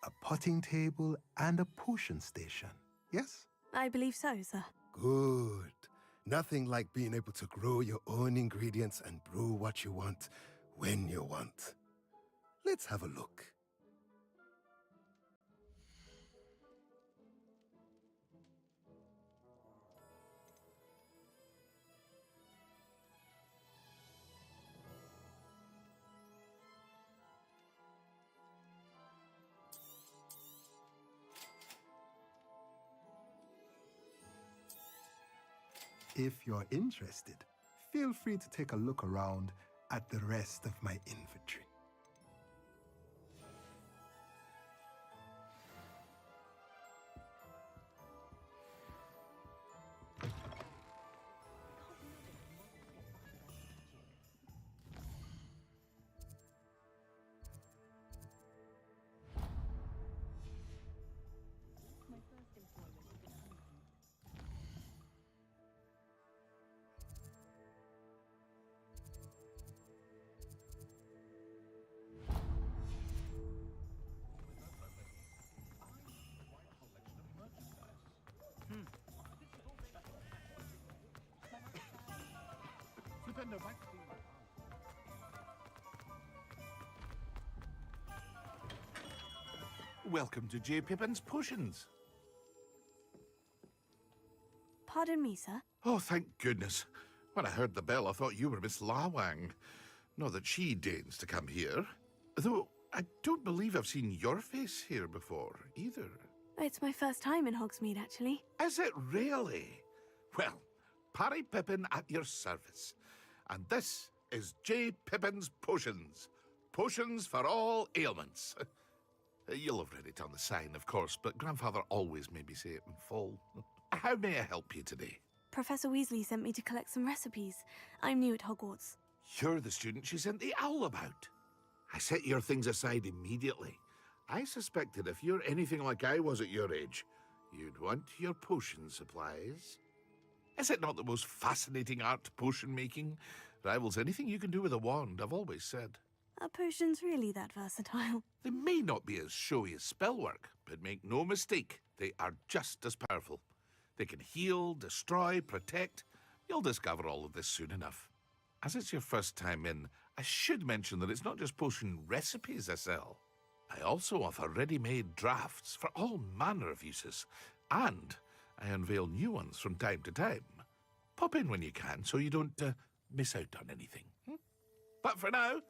A potting table and a potion station, yes? I believe so, sir. Good. Nothing like being able to grow your own ingredients and brew what you want when you want. Let's have a look. If you're interested, feel free to take a look around at the rest of my inventory. Welcome to J. Pippin's Potions. Pardon me, sir. Oh, thank goodness. When I heard the bell, I thought you were Miss Lawang. Not that she deigns to come here. Though I don't believe I've seen your face here before, either. It's my first time in Hogsmeade, actually. Is it really? Well, Parry Pippin at your service. And this is J. Pippin's Potions. Potions for all ailments. You'll have read it on the sign, of course, but Grandfather always made me say it in full. How may I help you today? Professor Weasley sent me to collect some recipes. I'm new at Hogwarts. You're the student she sent the owl about. I set your things aside immediately. I suspected if you're anything like I was at your age, you'd want your potion supplies. Is it not the most fascinating art, potion making? Rivals anything you can do with a wand, I've always said. Are potions really that versatile? They may not be as showy as spellwork, but make no mistake, they are just as powerful. They can heal, destroy, protect. You'll discover all of this soon enough. As it's your first time in, I should mention that it's not just potion recipes I sell. I also offer ready-made drafts for all manner of uses, and I unveil new ones from time to time. Pop in when you can so you don't miss out on anything. But for now,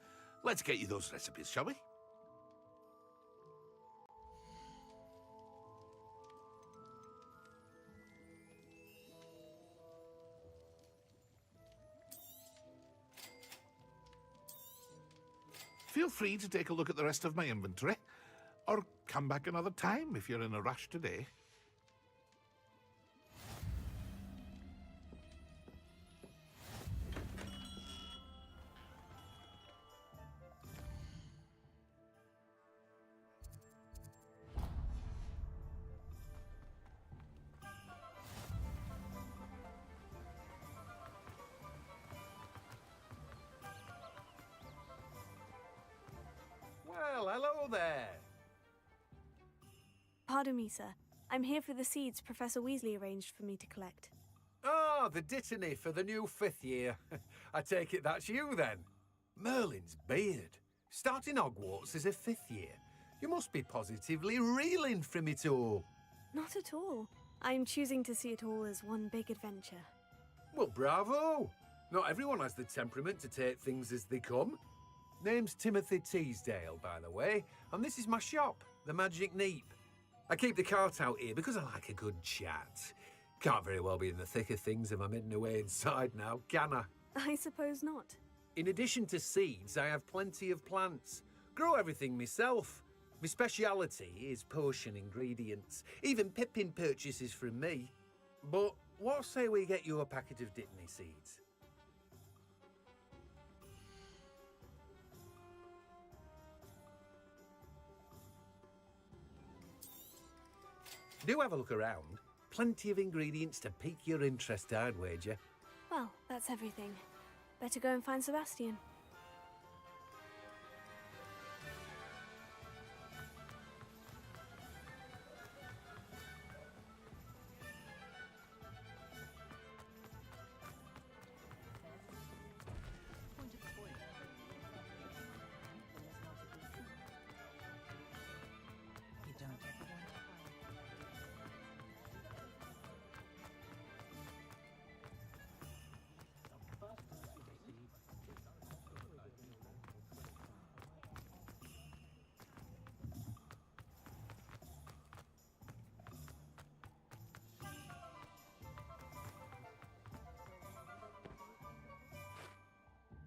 let's get you those recipes, shall we? Feel free to take a look at the rest of my inventory, or come back another time if you're in a rush today. Well, hello there. Pardon me, sir. I'm here for the seeds Professor Weasley arranged for me to collect. Ah, the Dittany for the new 5th year. I take it that's you, then. Merlin's beard. Starting Hogwarts as a 5th year. You must be positively reeling from it all. Not at all. I'm choosing to see it all as one big adventure. Well, bravo. Not everyone has the temperament to take things as they come. Name's Timothy Teasdale, by the way, and this is my shop, the Magic Neep. I keep the cart out here because I like a good chat. Can't very well be in the thick of things if I'm hidden away inside now, can I? I suppose not. In addition to seeds, I have plenty of plants. Grow everything myself. My speciality is potion ingredients. Even Pippin purchases from me. But what say we get you a packet of Dittany seeds? Do have a look around. Plenty of ingredients to pique your interest, I'd wager. Well, that's everything. Better go and find Sebastian.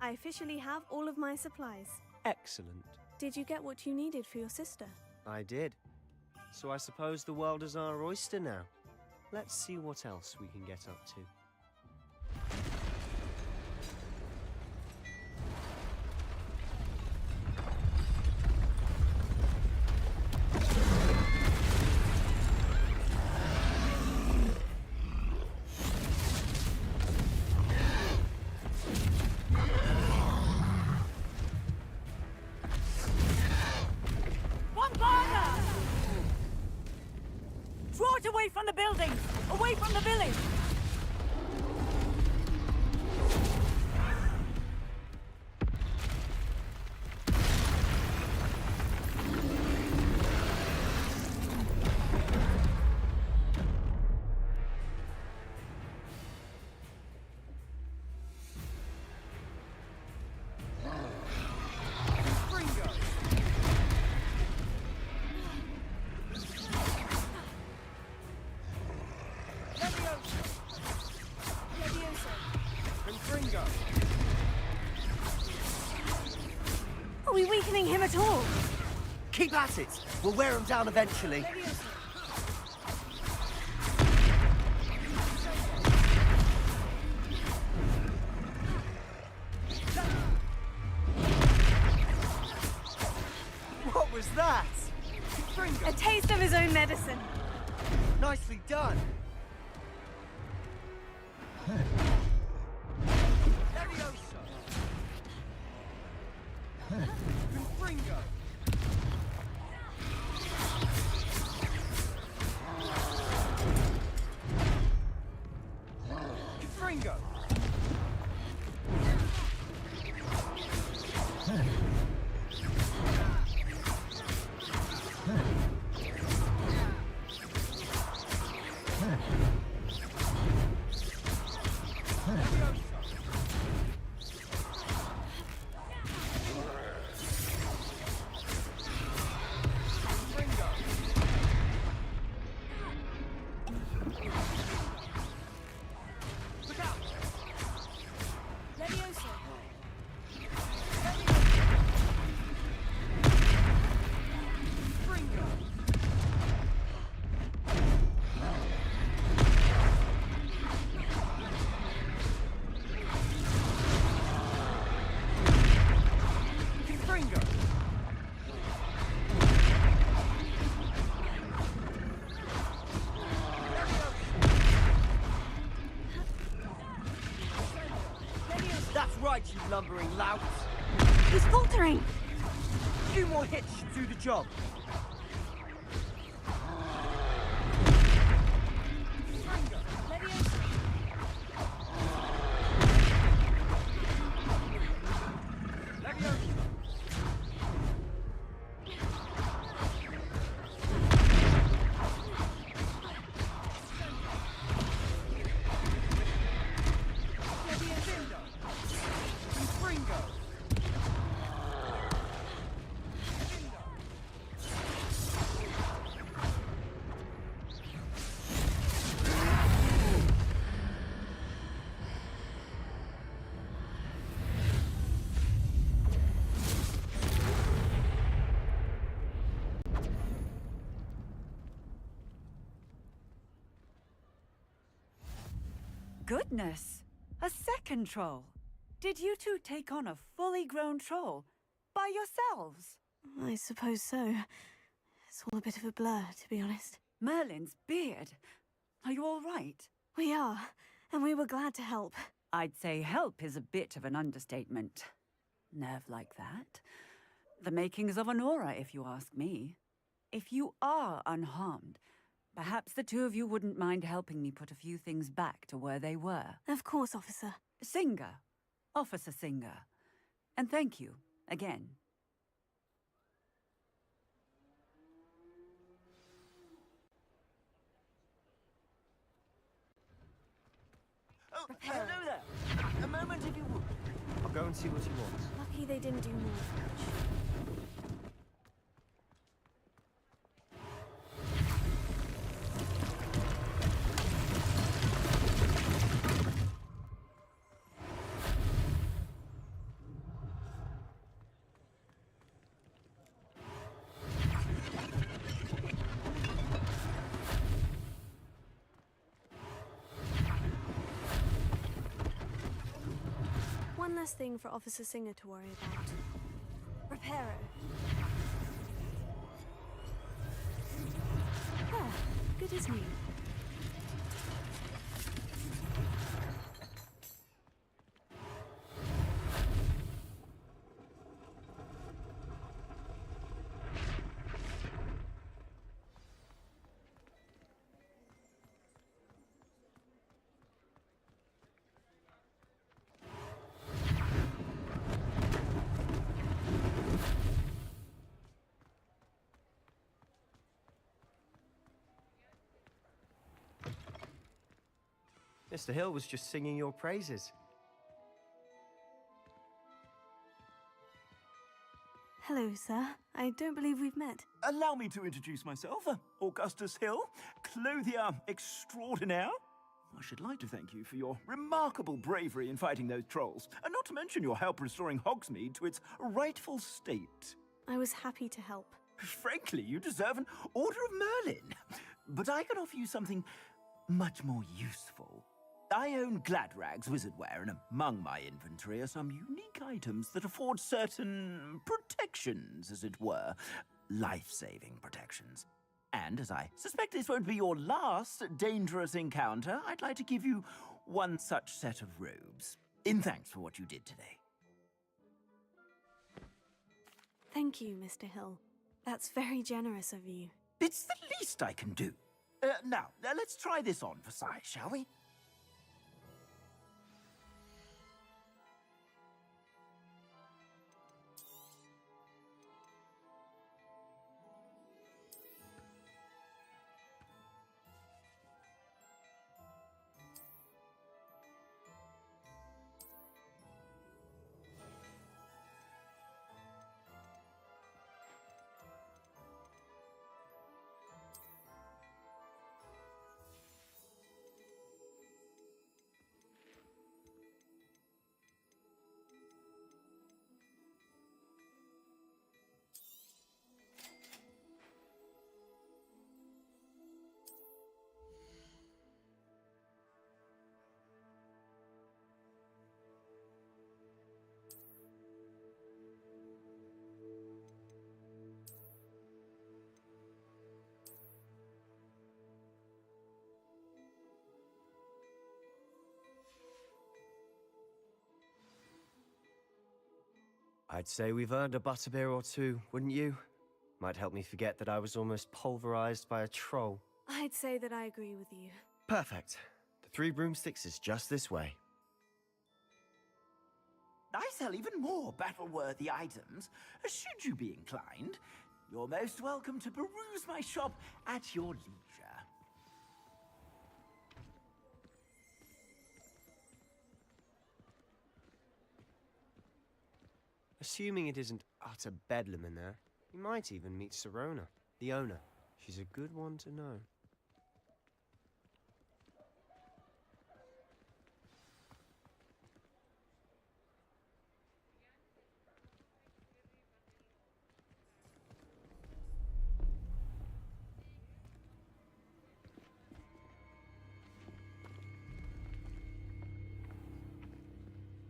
I officially have all of my supplies. Excellent. Did you get what you needed for your sister? I did. So I suppose the world is our oyster now. Let's see what else we can get up to. Draw it away from the buildings! Away from the village! Are we weakening him at all? Keep at it. We'll wear him down eventually. What was that? A taste of his own medicine. Nicely done. Confringo. Confringo. That's right, you lumbering lout. He's faltering. A few more hits should do the job. Goodness! A second troll! Did you two take on a fully grown troll by yourselves? I suppose so. It's all a bit of a blur, to be honest. Merlin's beard. Are you all right? We are, and we were glad to help. I'd say help is a bit of an understatement. Nerve like that. The makings of an aura, if you ask me. If you are unharmed, perhaps the two of you wouldn't mind helping me put a few things back to where they were. Of course, officer. Singer. Officer Singer. And thank you, again. Oh, hello there. A moment, if you would. I'll go and see what he wants. Lucky they didn't do more much. One less thing for Officer Singer to worry about. Reparo. Ah, good as new. Mr. Hill was just singing your praises. Hello, sir. I don't believe we've met. Allow me to introduce myself. Augustus Hill, clothier extraordinaire. I should like to thank you for your remarkable bravery in fighting those trolls, and not to mention your help restoring Hogsmeade to its rightful state. I was happy to help. Frankly, you deserve an Order of Merlin. But I can offer you something much more useful. I own Gladrag's wizardware, and among my inventory are some unique items that afford certain protections, as it were. Life-saving protections. And as I suspect this won't be your last dangerous encounter, I'd like to give you one such set of robes, in thanks for what you did today. Thank you, Mr. Hill. That's very generous of you. It's the least I can do. Now, let's try this on for size, shall we? I'd say we've earned a butterbeer or two, wouldn't you? Might help me forget that I was almost pulverized by a troll. I'd say that I agree with you. Perfect. The 3 broomsticks is just this way. I sell even more battle-worthy items. Should you be inclined, you're most welcome to peruse my shop at your leisure. Assuming it isn't utter bedlam in there, you might even meet Sirona, the owner. She's a good one to know.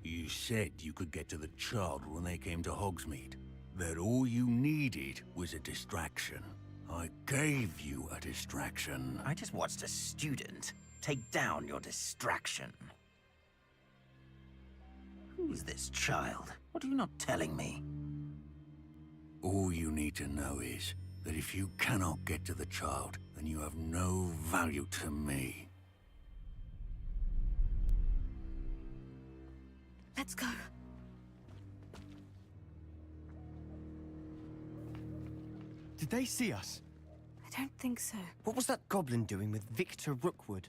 You said you could get to the child when they came to Hogsmeade. That all you needed was a distraction. I gave you a distraction. I just watched a student take down your distraction. Who's this child? What are you not telling me? All you need to know is that if you cannot get to the child, then you have no value to me. Let's go. Did they see us? I don't think so. What was that goblin doing with Victor Rookwood?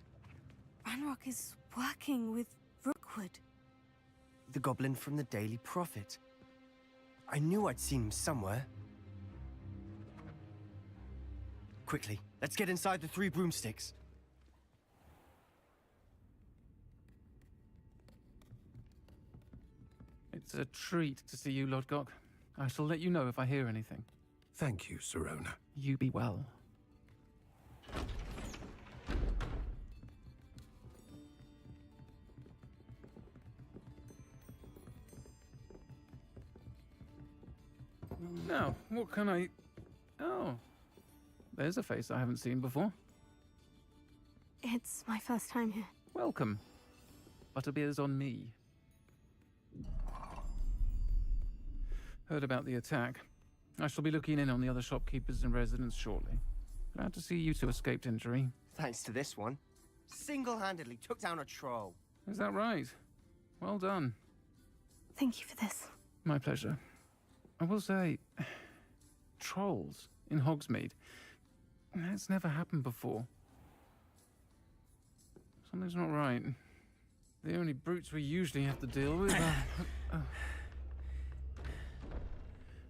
Ranrock is working with Rookwood. The goblin from the Daily Prophet. I knew I'd seen him somewhere. Quickly, let's get inside the 3 broomsticks. It's a treat to see you, Lodgok. I shall let you know if I hear anything. Thank you, Sirona. You be well. Now, what can I... Oh, there's a face I haven't seen before. It's my first time here. Welcome. Butterbeer's on me. Heard about the attack. I shall be looking in on the other shopkeepers and residents shortly. Glad to see you two escaped injury. Thanks to this one. Single-handedly took down a troll. Is that right? Well done. Thank you for this. My pleasure. I will say, trolls in Hogsmeade. That's never happened before. Something's not right. The only brutes we usually have to deal with are...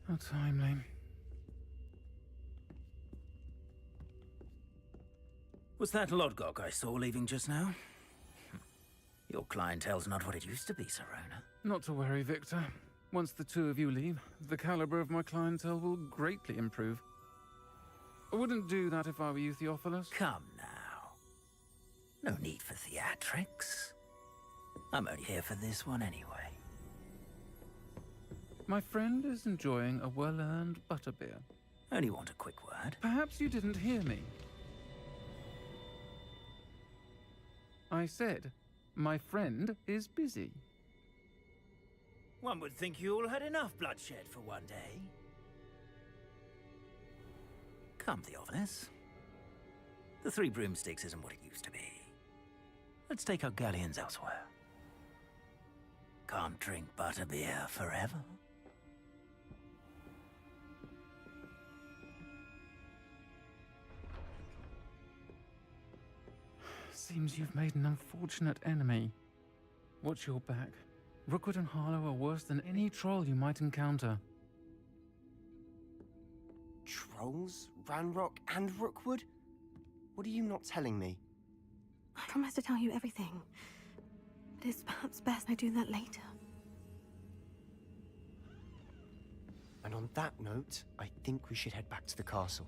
How timely. Was that Lodgok I saw leaving just now? Your clientele's not what it used to be, Sirona. Not to worry, Victor. Once the 2 of you leave, the caliber of my clientele will greatly improve. I wouldn't do that if I were you, Theophilus. Come now. No need for theatrics. I'm only here for this one anyway. My friend is enjoying a well-earned butterbeer. Only want a quick word. Perhaps you didn't hear me. I said, my friend is busy. One would think you all had enough bloodshed for one day. Come, Theophilus. The 3 broomsticks isn't what it used to be. Let's take our galleons elsewhere. Can't drink butterbeer forever. Seems you've made an unfortunate enemy. Watch your back. Rookwood and Harlow are worse than any troll you might encounter. Trolls? Ranrock and Rookwood? What are you not telling me? I promise to tell you everything. But it's perhaps best I do that later. And on that note, I think we should head back to the castle.